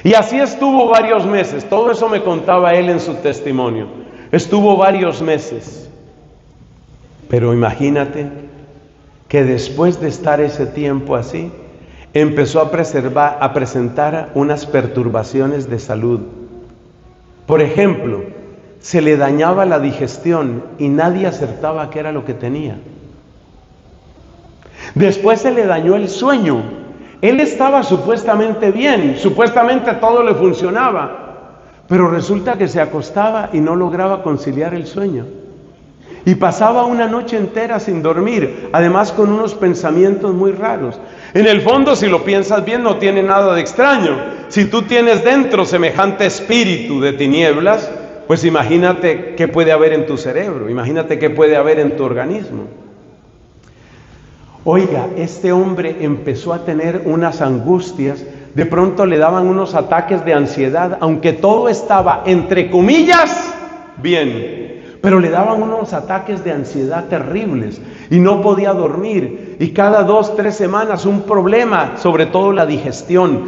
Y así estuvo varios meses. Todo eso me contaba él en su testimonio. Estuvo varios meses. Pero imagínate que después de estar ese tiempo así, empezó a presentar unas perturbaciones de salud. Por ejemplo, se le dañaba la digestión y nadie acertaba qué era lo que tenía. Después se le dañó el sueño. Él estaba supuestamente bien, supuestamente todo le funcionaba, pero resulta que se acostaba y no lograba conciliar el sueño. Y pasaba una noche entera sin dormir, además con unos pensamientos muy raros. En el fondo, si lo piensas bien, no tiene nada de extraño. Si tú tienes dentro semejante espíritu de tinieblas, pues imagínate qué puede haber en tu cerebro, imagínate qué puede haber en tu organismo. Oiga, este hombre empezó a tener unas angustias, de pronto le daban unos ataques de ansiedad, aunque todo estaba, entre comillas, bien. Pero le daban unos ataques de ansiedad terribles y no podía dormir. Y cada 2, 3 semanas un problema, sobre todo la digestión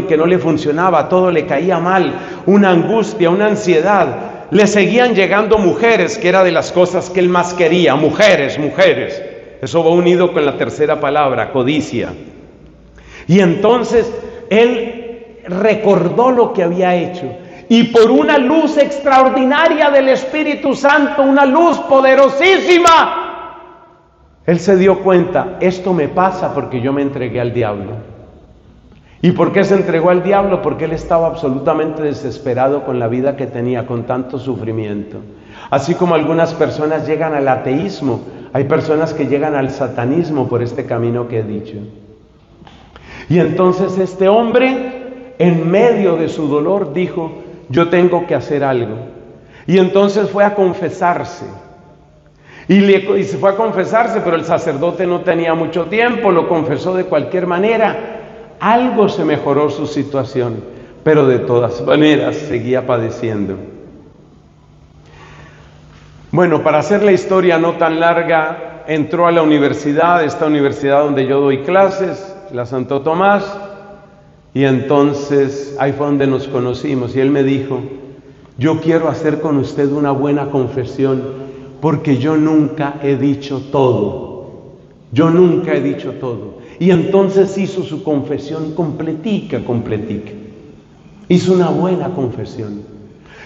que no le funcionaba, todo le caía mal, una angustia, una ansiedad. Le seguían llegando mujeres, que era de las cosas que él más quería, mujeres. Eso va unido con la tercera palabra, codicia. Y entonces él recordó lo que había hecho. Y por una luz extraordinaria del Espíritu Santo, una luz poderosísima, él se dio cuenta, esto me pasa porque yo me entregué al diablo. ¿Y por qué se entregó al diablo? Porque él estaba absolutamente desesperado con la vida que tenía, con tanto sufrimiento. Así como algunas personas llegan al ateísmo, hay personas que llegan al satanismo por este camino que he dicho. Y entonces este hombre, en medio de su dolor, dijo: yo tengo que hacer algo. Y entonces fue a confesarse. Y se fue a confesarse, pero el sacerdote no tenía mucho tiempo, lo confesó de cualquier manera. Algo se mejoró su situación, pero de todas maneras seguía padeciendo. Bueno, para hacer la historia no tan larga, entró a la universidad, esta universidad donde yo doy clases, la Santo Tomás. Y entonces ahí fue donde nos conocimos y él me dijo: yo quiero hacer con usted una buena confesión, porque yo nunca he dicho todo. Y entonces hizo su confesión completica. Hizo una buena confesión.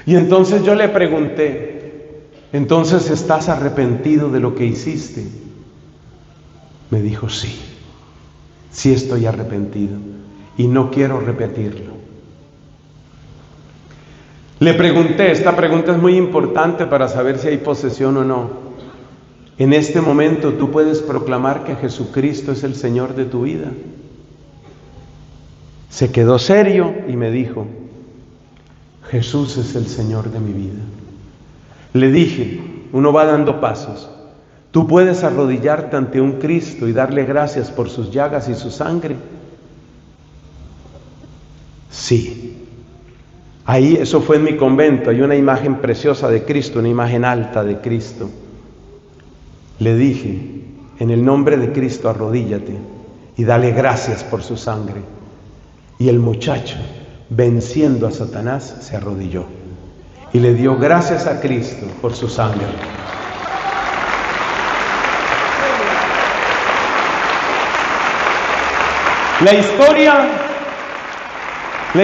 Y entonces yo le pregunté, ¿entonces estás arrepentido de lo que hiciste? Me dijo, sí, sí estoy arrepentido y no quiero repetirlo. Le pregunté, esta pregunta es muy importante para saber si hay posesión o no. En este momento tú puedes proclamar que Jesucristo es el Señor de tu vida. Se quedó serio y me dijo, Jesús es el Señor de mi vida. Le dije, uno va dando pasos. Tú puedes arrodillarte ante un Cristo y darle gracias por sus llagas y su sangre. Sí. Ahí, eso fue en mi convento, hay una imagen preciosa de Cristo, una imagen alta de Cristo. Le dije, en el nombre de Cristo arrodíllate y dale gracias por su sangre. Y el muchacho, venciendo a Satanás, se arrodilló y le dio gracias a Cristo por su sangre. La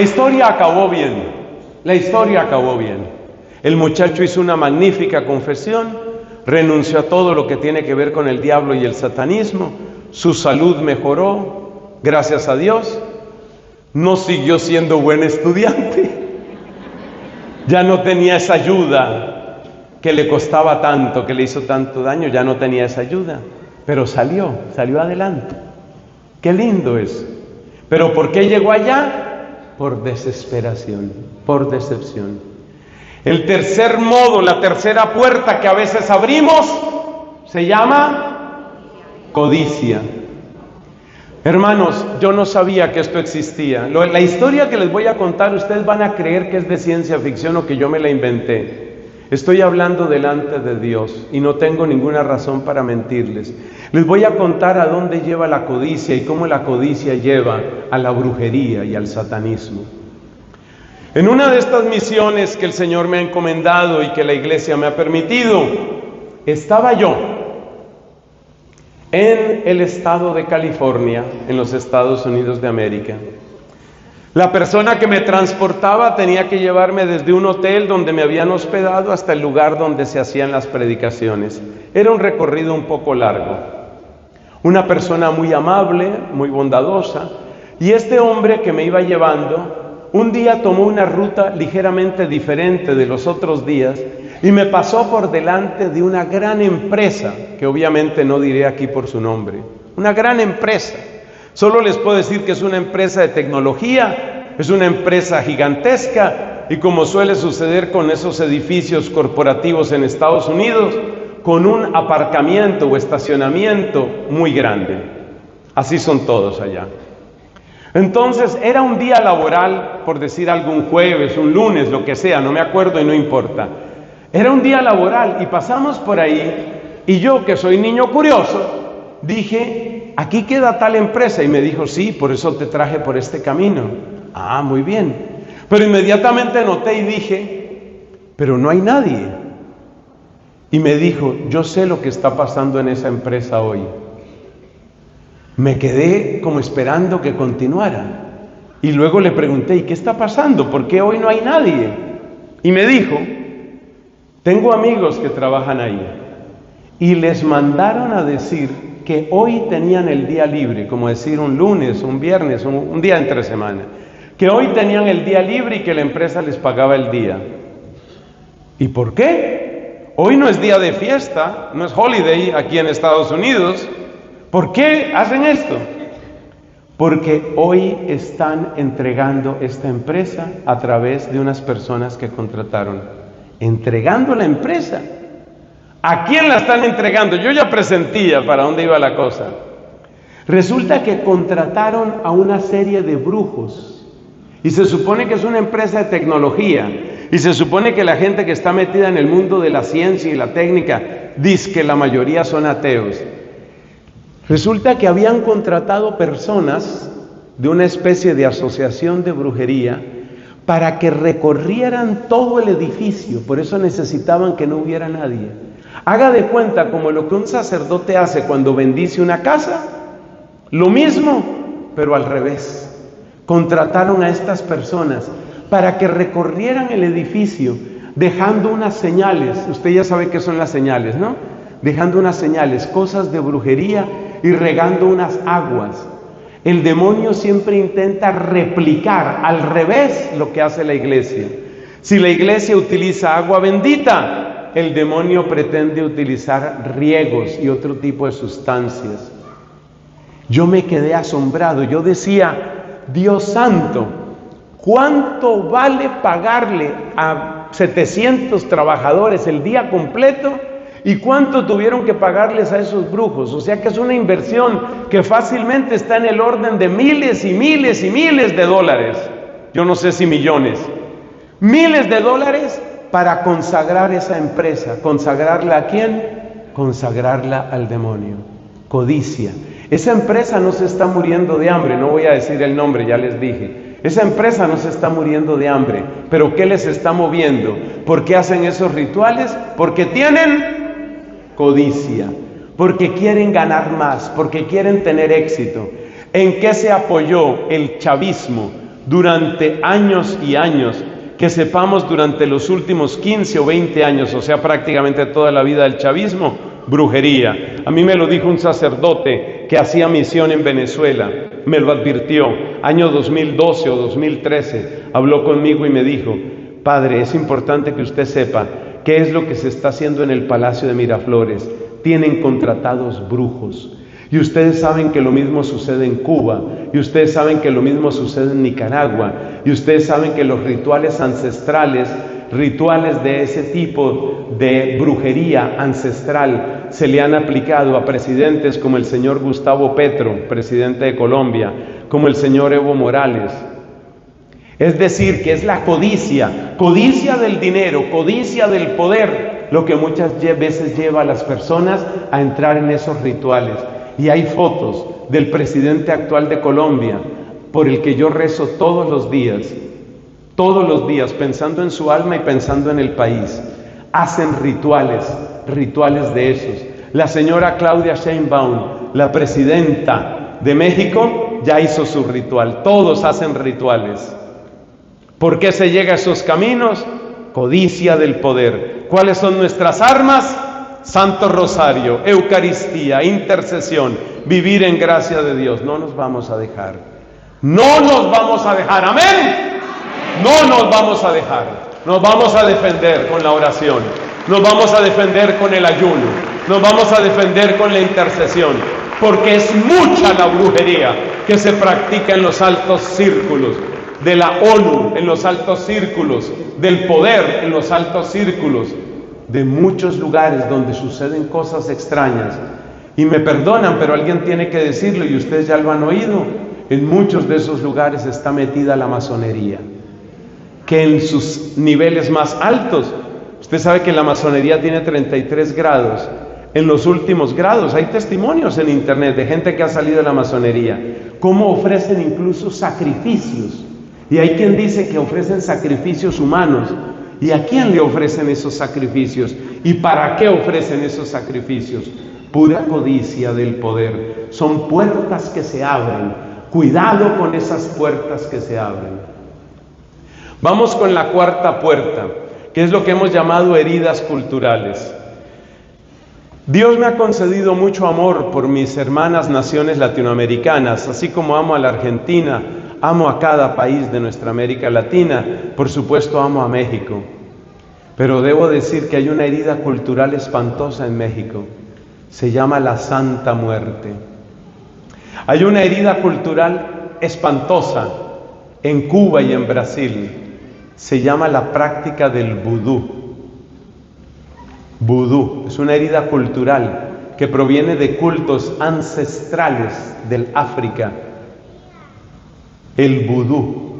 historia acabó bien. La historia acabó bien. El muchacho hizo una magnífica confesión, renunció a todo lo que tiene que ver con el diablo y el satanismo, su salud mejoró, gracias a Dios. No siguió siendo buen estudiante, ya no tenía esa ayuda que le costaba tanto, que le hizo tanto daño, ya no tenía esa ayuda, pero salió adelante. Qué lindo es. Pero ¿por qué llegó allá? Por desesperación, por decepción. El tercer modo, la tercera puerta que a veces abrimos, se llama codicia. Hermanos, yo no sabía que esto existía. La historia que les voy a contar, ustedes van a creer que es de ciencia ficción o que yo me la inventé. Estoy hablando delante de Dios y no tengo ninguna razón para mentirles. Les voy a contar a dónde lleva la codicia y cómo la codicia lleva a la brujería y al satanismo. En una de estas misiones que el Señor me ha encomendado y que la iglesia me ha permitido, estaba yo en el estado de California, en los Estados Unidos de América. La persona que me transportaba tenía que llevarme desde un hotel donde me habían hospedado hasta el lugar donde se hacían las predicaciones. Era un recorrido un poco largo. Una persona muy amable, muy bondadosa, y este hombre que me iba llevando, un día tomó una ruta ligeramente diferente de los otros días y me pasó por delante de una gran empresa, que obviamente no diré aquí por su nombre, una gran empresa. Solo les puedo decir que es una empresa de tecnología, es una empresa gigantesca y como suele suceder con esos edificios corporativos en Estados Unidos, con un aparcamiento o estacionamiento muy grande. Así son todos allá. Entonces era un día laboral, por decir algún jueves, un lunes, lo que sea, no me acuerdo y no importa. Era un día laboral y pasamos por ahí y yo, que soy niño curioso, dije, aquí queda tal empresa, y me dijo, sí, por eso te traje por este camino. Ah, muy bien. Pero inmediatamente noté y dije, pero no hay nadie. Y me dijo, yo sé lo que está pasando en esa empresa hoy. Me quedé como esperando que continuara. Y luego le pregunté, ¿y qué está pasando? ¿Por qué hoy no hay nadie? Y me dijo, tengo amigos que trabajan ahí y les mandaron a decir que hoy tenían el día libre, como decir un lunes, un viernes, un día entre semana, que hoy tenían el día libre y que la empresa les pagaba el día. ¿Y por qué? Hoy no es día de fiesta, no es holiday aquí en Estados Unidos. ¿Por qué hacen esto? Porque hoy están entregando esta empresa a través de unas personas que contrataron. Entregando la empresa. ¿A quién la están entregando? Yo ya presentía para dónde iba la cosa. Resulta que contrataron a una serie de brujos. Y se supone que es una empresa de tecnología. Y se supone que la gente que está metida en el mundo de la ciencia y la técnica dice que la mayoría son ateos. Resulta que habían contratado personas de una especie de asociación de brujería para que recorrieran todo el edificio. Por eso necesitaban que no hubiera nadie. Haga de cuenta como lo que un sacerdote hace cuando bendice una casa, lo mismo, pero al revés. Contrataron a estas personas para que recorrieran el edificio dejando unas señales. Usted ya sabe qué son las señales, ¿no? Dejando unas señales, cosas de brujería, y regando unas aguas. El demonio siempre intenta replicar al revés lo que hace la iglesia. Si la iglesia utiliza agua bendita, el demonio pretende utilizar riegos y otro tipo de sustancias. Yo me quedé asombrado. Yo decía, Dios santo, ¿cuánto vale pagarle a 700 trabajadores el día completo? ¿Y cuánto tuvieron que pagarles a esos brujos? O sea que es una inversión que fácilmente está en el orden de miles y miles y miles de dólares. Yo no sé si millones. Miles de dólares para consagrar esa empresa. ¿Consagrarla a quién? Consagrarla al demonio. Codicia. Esa empresa no se está muriendo de hambre. No voy a decir el nombre, ya les dije. Esa empresa no se está muriendo de hambre. ¿Pero qué les está moviendo? ¿Por qué hacen esos rituales? Porque tienen codicia, porque quieren ganar más, porque quieren tener éxito. ¿En qué se apoyó el chavismo durante años y años? Que sepamos, durante los últimos 15 o 20 años, o sea, prácticamente toda la vida del chavismo, brujería. A mí me lo dijo un sacerdote que hacía misión en Venezuela, me lo advirtió, año 2012 o 2013, habló conmigo y me dijo: padre, es importante que usted sepa qué es lo que se está haciendo en el Palacio de Miraflores. Tienen contratados brujos. Y ustedes saben que lo mismo sucede en Cuba, y ustedes saben que lo mismo sucede en Nicaragua, y ustedes saben que los rituales ancestrales, rituales de ese tipo de brujería ancestral, se le han aplicado a presidentes como el señor Gustavo Petro, presidente de Colombia, como el señor Evo Morales. Es decir, que es la codicia, codicia del dinero, codicia del poder, lo que muchas veces lleva a las personas a entrar en esos rituales. Y hay fotos del presidente actual de Colombia, por el que yo rezo todos los días, pensando en su alma y pensando en el país. Hacen rituales de esos. La señora Claudia Sheinbaum, la presidenta de México, ya hizo su ritual. Todos hacen rituales. ¿Por qué se llega a esos caminos? Codicia del poder. ¿Cuáles son nuestras armas? Santo Rosario, Eucaristía, intercesión, vivir en gracia de Dios. No nos vamos a dejar. No nos vamos a dejar. ¡Amén! No nos vamos a dejar. Nos vamos a defender con la oración. Nos vamos a defender con el ayuno. Nos vamos a defender con la intercesión. Porque es mucha la brujería que se practica en los altos círculos de la ONU, en los altos círculos del poder, en los altos círculos de muchos lugares donde suceden cosas extrañas. Y me perdonan, pero alguien tiene que decirlo, y ustedes ya lo han oído. En muchos de esos lugares está metida la masonería, que en sus niveles más altos, usted sabe que la masonería tiene 33 grados. En los últimos grados hay testimonios en internet de gente que ha salido de la masonería, cómo ofrecen incluso sacrificios. Y hay quien dice que ofrecen sacrificios humanos. ¿Y a quién le ofrecen esos sacrificios? ¿Y para qué ofrecen esos sacrificios? Pura codicia del poder. Son puertas que se abren. Cuidado con esas puertas que se abren. Vamos con la cuarta puerta, que es lo que hemos llamado heridas culturales. Dios me ha concedido mucho amor por mis hermanas naciones latinoamericanas, así como amo a la Argentina, amo a cada país de nuestra América Latina, por supuesto amo a México. Pero debo decir que hay una herida cultural espantosa en México. Se llama la Santa Muerte. Hay una herida cultural espantosa en Cuba y en Brasil. Se llama la práctica del vudú. Vudú es una herida cultural que proviene de cultos ancestrales del África. El vudú.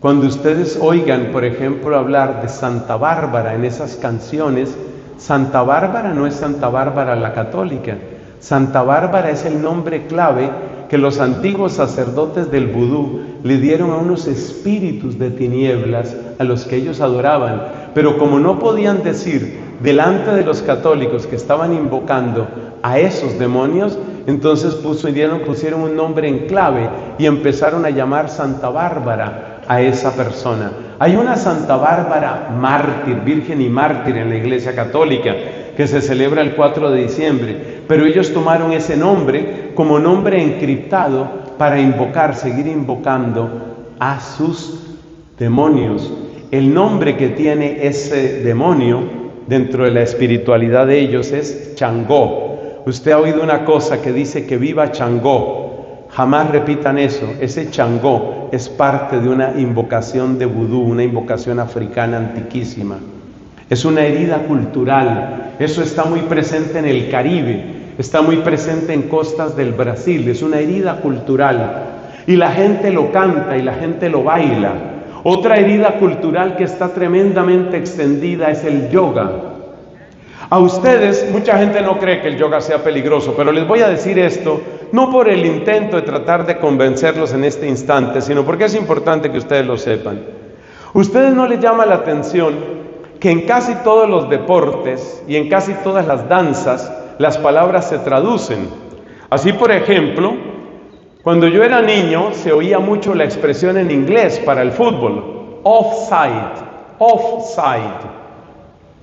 Cuando ustedes oigan, por ejemplo, hablar de Santa Bárbara en esas canciones, Santa Bárbara no es Santa Bárbara la católica. Santa Bárbara es el nombre clave que los antiguos sacerdotes del vudú le dieron a unos espíritus de tinieblas a los que ellos adoraban. Pero como no podían decir delante de los católicos que estaban invocando a esos demonios, entonces pusieron un nombre en clave y empezaron a llamar Santa Bárbara a esa persona. Hay una Santa Bárbara mártir, virgen y mártir en la Iglesia Católica, que se celebra el 4 de diciembre, pero ellos tomaron ese nombre como nombre encriptado para invocar, seguir invocando a sus demonios. El nombre que tiene ese demonio dentro de la espiritualidad de ellos es Changó. Usted ha oído una cosa que dice que viva Changó. Jamás repitan eso. Ese Changó es parte de una invocación de vudú, una invocación africana antiquísima. Es una herida cultural. Eso está muy presente en el Caribe, está muy presente en costas del Brasil. Es una herida cultural. Y la gente lo canta y la gente lo baila. Otra herida cultural que está tremendamente extendida es el yoga. A ustedes, mucha gente no cree que el yoga sea peligroso, pero les voy a decir esto, no por el intento de tratar de convencerlos en este instante, sino porque es importante que ustedes lo sepan. ¿Ustedes no les llama la atención que en casi todos los deportes y en casi todas las danzas las palabras se traducen? Así, por ejemplo, cuando yo era niño se oía mucho la expresión en inglés para el fútbol, offside, offside.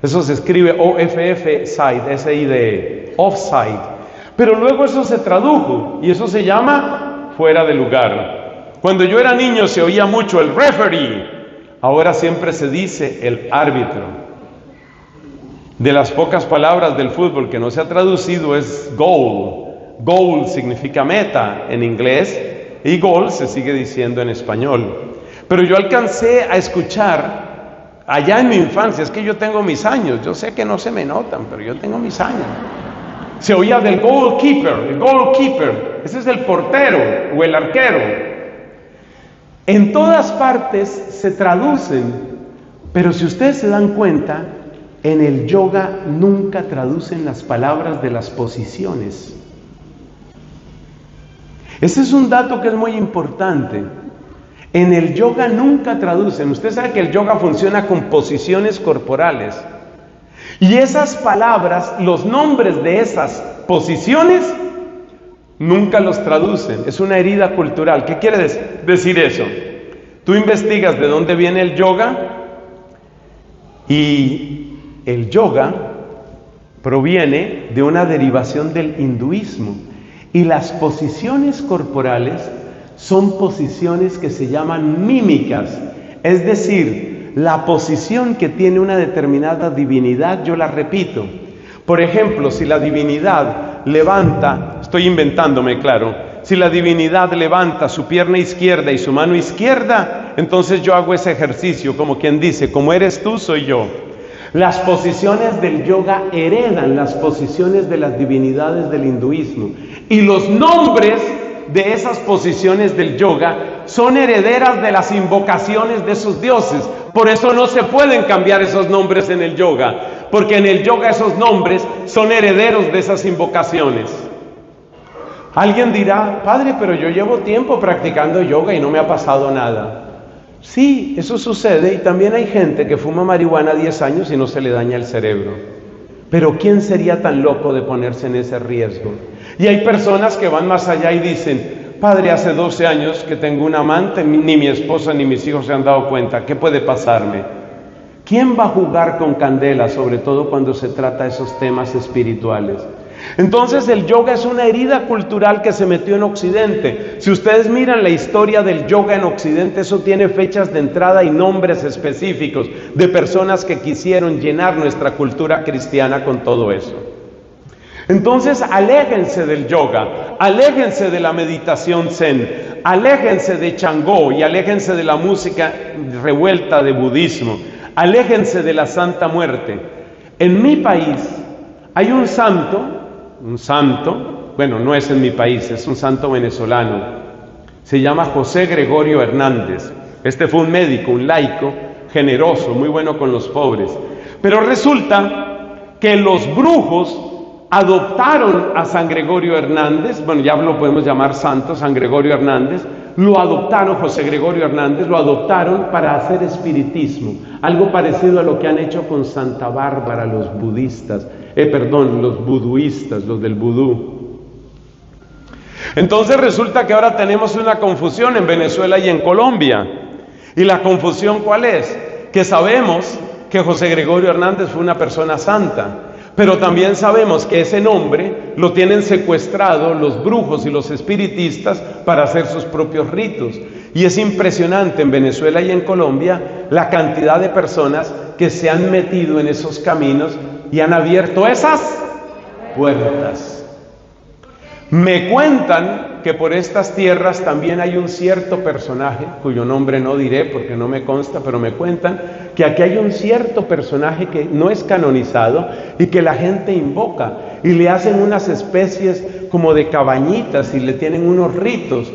Eso se escribe O-F-F, side, S-I-D-E, offside. Pero luego eso se tradujo y eso se llama fuera de lugar. Cuando yo era niño se oía mucho el referee, ahora siempre se dice el árbitro. De las pocas palabras del fútbol que no se ha traducido es goal. Goal significa meta en inglés y goal se sigue diciendo en español. Pero yo alcancé a escuchar allá en mi infancia, es que yo tengo mis años, yo sé que no se me notan, pero yo tengo mis años. Se oía del goalkeeper, ese es el portero o el arquero. En todas partes se traducen, pero si ustedes se dan cuenta, en el yoga nunca traducen las palabras de las posiciones. Ese es un dato que es muy importante. En el yoga nunca traducen. Usted sabe que el yoga funciona con posiciones corporales. Y esas palabras, los nombres de esas posiciones, nunca los traducen. Es una herida cultural. ¿Qué quiere decir eso? Tú investigas de dónde viene el yoga y el yoga proviene de una derivación del hinduismo. Y las posiciones corporales son posiciones que se llaman mímicas, es decir, la posición que tiene una determinada divinidad, yo la repito. Por ejemplo, si la divinidad levanta, estoy inventándome, claro, si la divinidad levanta su pierna izquierda y su mano izquierda, entonces yo hago ese ejercicio, como quien dice, como eres tú, soy yo. Las posiciones del yoga heredan las posiciones de las divinidades del hinduismo. Y los nombres de esas posiciones del yoga son herederas de las invocaciones de esos dioses. Por eso no se pueden cambiar esos nombres en el yoga, porque en el yoga esos nombres son herederos de esas invocaciones. Alguien dirá, padre, pero yo llevo tiempo practicando yoga y no me ha pasado nada. Sí, eso sucede, y también hay gente que fuma marihuana 10 años y no se le daña el cerebro. Pero ¿quién sería tan loco de ponerse en ese riesgo? Y hay personas que van más allá y dicen, padre, hace 12 años que tengo un amante, ni mi esposa ni mis hijos se han dado cuenta, ¿qué puede pasarme? ¿Quién va a jugar con candela, sobre todo cuando se trata de esos temas espirituales? Entonces el yoga es una herida cultural que se metió en Occidente. Si ustedes miran la historia del yoga en Occidente, eso tiene fechas de entrada y nombres específicos de personas que quisieron llenar nuestra cultura cristiana con todo eso. Entonces aléjense del yoga, aléjense de la meditación zen, aléjense de Changó y aléjense de la música revuelta de budismo, aléjense de la Santa Muerte. En mi país hay un santo, bueno, no es en mi país, es un santo venezolano, se llama José Gregorio Hernández. Este fue un médico, un laico, generoso, muy bueno con los pobres. Pero resulta que los brujos adoptaron a San Gregorio Hernández, bueno, ya lo podemos llamar santo, San Gregorio Hernández, lo adoptaron, José Gregorio Hernández, lo adoptaron para hacer espiritismo, algo parecido a lo que han hecho con Santa Bárbara los budistas, los buduistas, los del vudú. Entonces resulta que ahora tenemos una confusión en Venezuela y en Colombia. ¿Y la confusión cuál es? Que sabemos que José Gregorio Hernández fue una persona santa, pero también sabemos que ese nombre lo tienen secuestrado los brujos y los espiritistas para hacer sus propios ritos. Y es impresionante en Venezuela y en Colombia la cantidad de personas que se han metido en esos caminos y han abierto esas puertas. Me cuentan que por estas tierras también hay un cierto personaje, cuyo nombre no diré porque no me consta, pero me cuentan que aquí hay un cierto personaje que no es canonizado y que la gente invoca y le hacen unas especies como de cabañitas y le tienen unos ritos.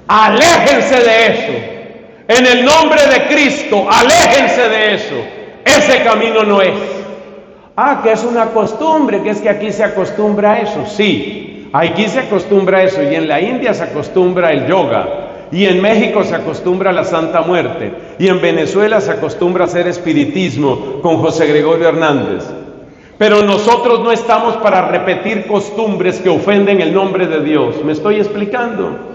Aléjense de eso, en el nombre de Cristo, aléjense de eso, ese camino no es. Que es una costumbre, que es que aquí se acostumbra a eso. Sí, aquí se acostumbra a eso, y en la India se acostumbra el yoga, y en México se acostumbra la Santa Muerte, y en Venezuela se acostumbra a hacer espiritismo con José Gregorio Hernández. Pero nosotros no estamos para repetir costumbres que ofenden el nombre de Dios. ¿Me estoy explicando?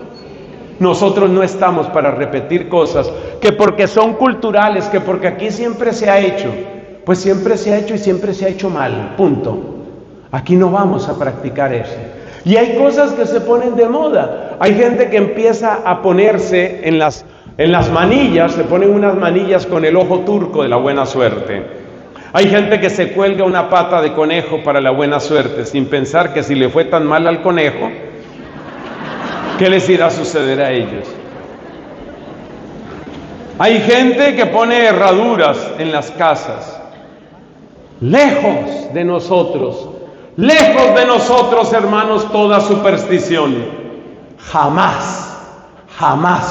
Nosotros no estamos para repetir cosas que porque son culturales, que porque aquí siempre se ha hecho. Pues siempre se ha hecho y siempre se ha hecho mal, punto. Aquí no vamos a practicar eso. Y hay cosas que se ponen de moda. Hay gente que empieza a ponerse en las manillas, se ponen unas manillas con el ojo turco de la buena suerte. Hay gente que se cuelga una pata de conejo para la buena suerte, sin pensar que si le fue tan mal al conejo, ¿qué les irá a suceder a ellos? Hay gente que pone herraduras en las casas. Lejos de nosotros, hermanos, toda superstición. Jamás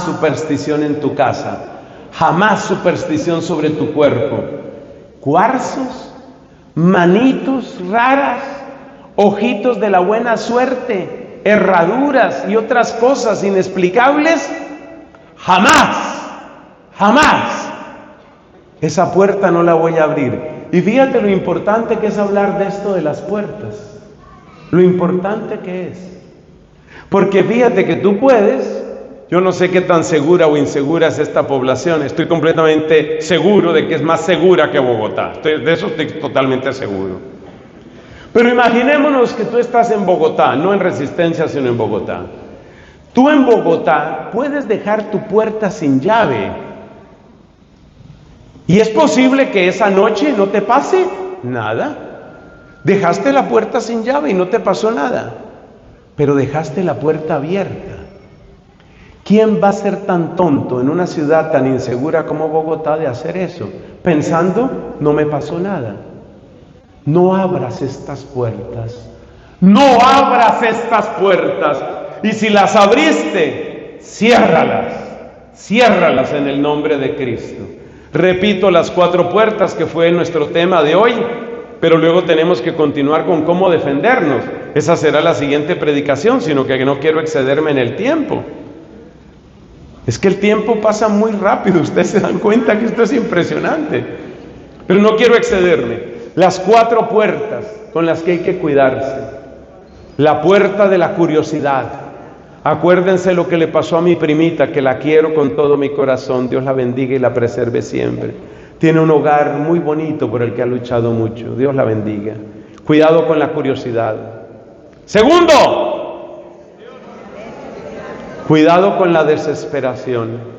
superstición en tu casa, jamás superstición sobre tu cuerpo. Cuarzos, manitos raras, ojitos de la buena suerte, herraduras y otras cosas inexplicables, jamás. Esa puerta no la voy a abrir. Y fíjate lo importante que es hablar de esto de las puertas, lo importante que es. Porque fíjate que tú puedes, yo no sé qué tan segura o insegura es esta población, estoy completamente seguro de que es más segura que Bogotá, de eso estoy totalmente seguro. Pero imaginémonos que tú estás en Bogotá, no en Resistencia, sino en Bogotá. Tú en Bogotá puedes dejar tu puerta sin llave. Y es posible que esa noche no te pase nada. Dejaste la puerta sin llave y no te pasó nada, pero dejaste la puerta abierta. ¿Quién va a ser tan tonto en una ciudad tan insegura como Bogotá de hacer eso? Pensando, no me pasó nada. No abras estas puertas. No abras estas puertas. Y si las abriste, ciérralas. Ciérralas en el nombre de Cristo. Repito las 4 puertas que fue nuestro tema de hoy, pero luego tenemos que continuar con cómo defendernos. Esa será la siguiente predicación, sino que no quiero excederme en el tiempo. Es que el tiempo pasa muy rápido, ustedes se dan cuenta que esto es impresionante. Pero no quiero excederme. Las 4 puertas con las que hay que cuidarse. La puerta de la curiosidad. Acuérdense lo que le pasó a mi primita, que la quiero con todo mi corazón. Dios la bendiga y la preserve siempre. Tiene un hogar muy bonito por el que ha luchado mucho. Dios la bendiga. Cuidado con la curiosidad. Segundo, cuidado con la desesperación.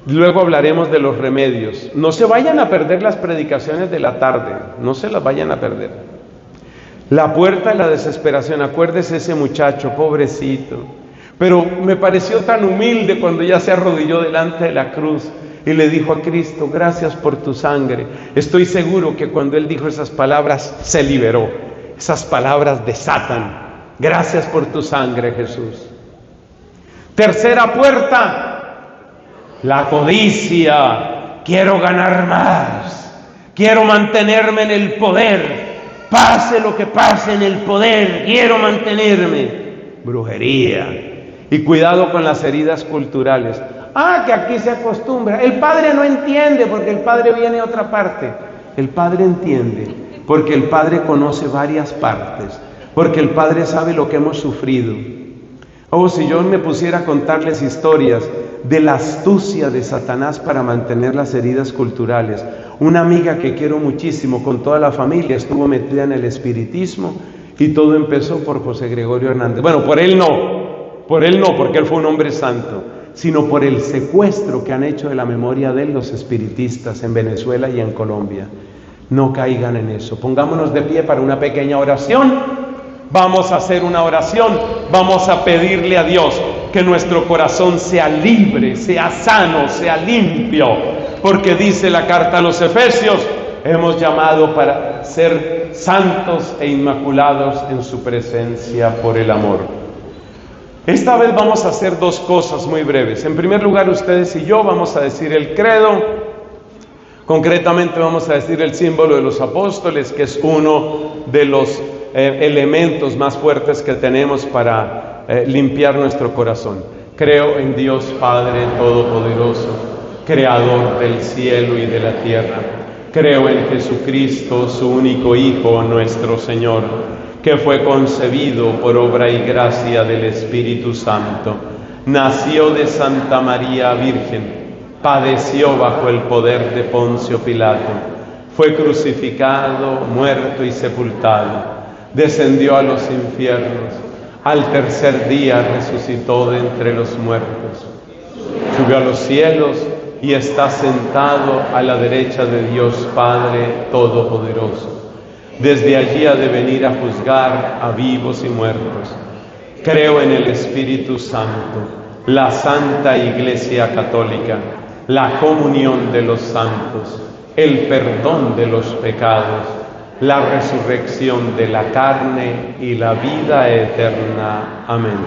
Luego hablaremos de los remedios. No se vayan a perder las predicaciones de la tarde. No se las vayan a perder. La puerta de la desesperación. Acuérdese ese muchacho, pobrecito. Pero me pareció tan humilde cuando ya se arrodilló delante de la cruz y le dijo a Cristo, gracias por tu sangre. Estoy seguro que cuando él dijo esas palabras, se liberó. Esas palabras desatan. Gracias por tu sangre, Jesús. Tercera puerta, la codicia. Quiero ganar más. Quiero mantenerme en el poder. Pase lo que pase en el poder, quiero mantenerme. Brujería. Y cuidado con las heridas culturales. Que aquí se acostumbra. El padre no entiende porque el padre viene de otra parte. El padre entiende porque el padre conoce varias partes. Porque el padre sabe lo que hemos sufrido. Si yo me pusiera a contarles historias de la astucia de Satanás para mantener las heridas culturales. Una amiga que quiero muchísimo, con toda la familia, estuvo metida en el espiritismo y todo empezó por José Gregorio Hernández. Bueno, por él no, porque él fue un hombre santo, sino por el secuestro que han hecho de la memoria de él los espiritistas en Venezuela y en Colombia. No caigan en eso. Pongámonos de pie para una pequeña oración. Vamos a hacer una oración, vamos a pedirle a Dios que nuestro corazón sea libre, sea sano, sea limpio, porque dice la carta a los Efesios, hemos llamado para ser santos e inmaculados en su presencia por el amor. Esta vez vamos a hacer dos cosas muy breves. En primer lugar, ustedes y yo vamos a decir el credo. Concretamente vamos a decir el símbolo de los apóstoles, que es uno de los elementos más fuertes que tenemos para limpiar nuestro corazón. Creo en Dios Padre Todopoderoso, Creador del cielo y de la tierra. Creo en Jesucristo, su único Hijo, nuestro Señor, que fue concebido por obra y gracia del Espíritu Santo. Nació de Santa María Virgen, padeció bajo el poder de Poncio Pilato, fue crucificado, muerto y sepultado. Descendió a los infiernos, al tercer día resucitó de entre los muertos, subió a los cielos y está sentado a la derecha de Dios Padre Todopoderoso. Desde allí ha de venir a juzgar a vivos y muertos. Creo en el Espíritu Santo, la Santa Iglesia Católica, la comunión de los santos, el perdón de los pecados, la resurrección de la carne y la vida eterna. Amén.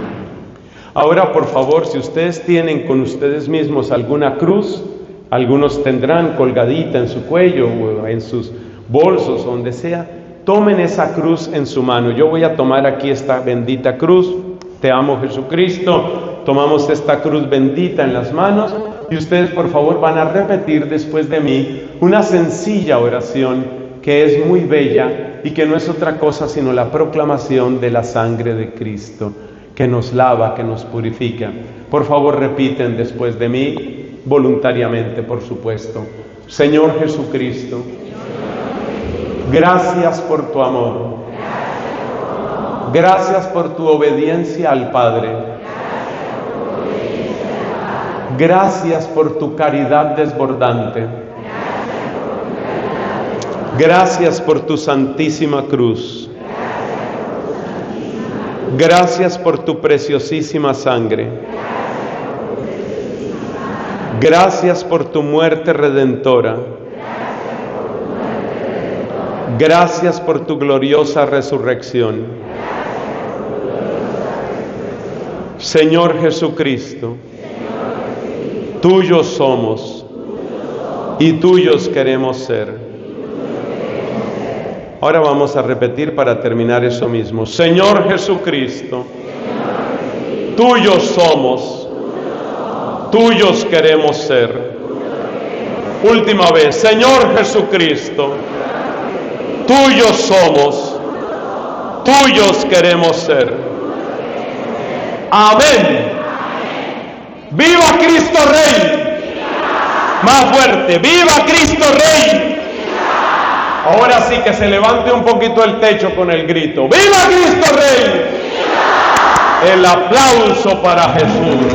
Ahora, por favor, si ustedes tienen con ustedes mismos alguna cruz, algunos tendrán colgadita en su cuello o en sus bolsos, donde sea, tomen esa cruz en su mano. Yo voy a tomar aquí esta bendita cruz. Te amo, Jesucristo. Tomamos esta cruz bendita en las manos y ustedes, por favor, van a repetir después de mí una sencilla oración que es muy bella y que no es otra cosa sino la proclamación de la sangre de Cristo, que nos lava, que nos purifica. Por favor, repiten después de mí, voluntariamente, por supuesto. Señor Jesucristo, gracias por tu amor, gracias por tu obediencia al Padre, gracias por tu caridad desbordante, gracias por tu santísima cruz, gracias por tu preciosísima sangre, gracias por tu muerte redentora, gracias por tu gloriosa resurrección. Señor Jesucristo, tuyos somos y tuyos queremos ser. Ahora vamos a repetir para terminar eso mismo. Señor Jesucristo, tuyos somos, tuyos queremos ser. Última vez. Señor Jesucristo, tuyos somos, tuyos queremos ser. Amén. ¡Viva Cristo Rey! Más fuerte. ¡Viva Cristo Rey! Ahora sí que se levante un poquito el techo con el grito. ¡Viva Cristo Rey! El aplauso para Jesús.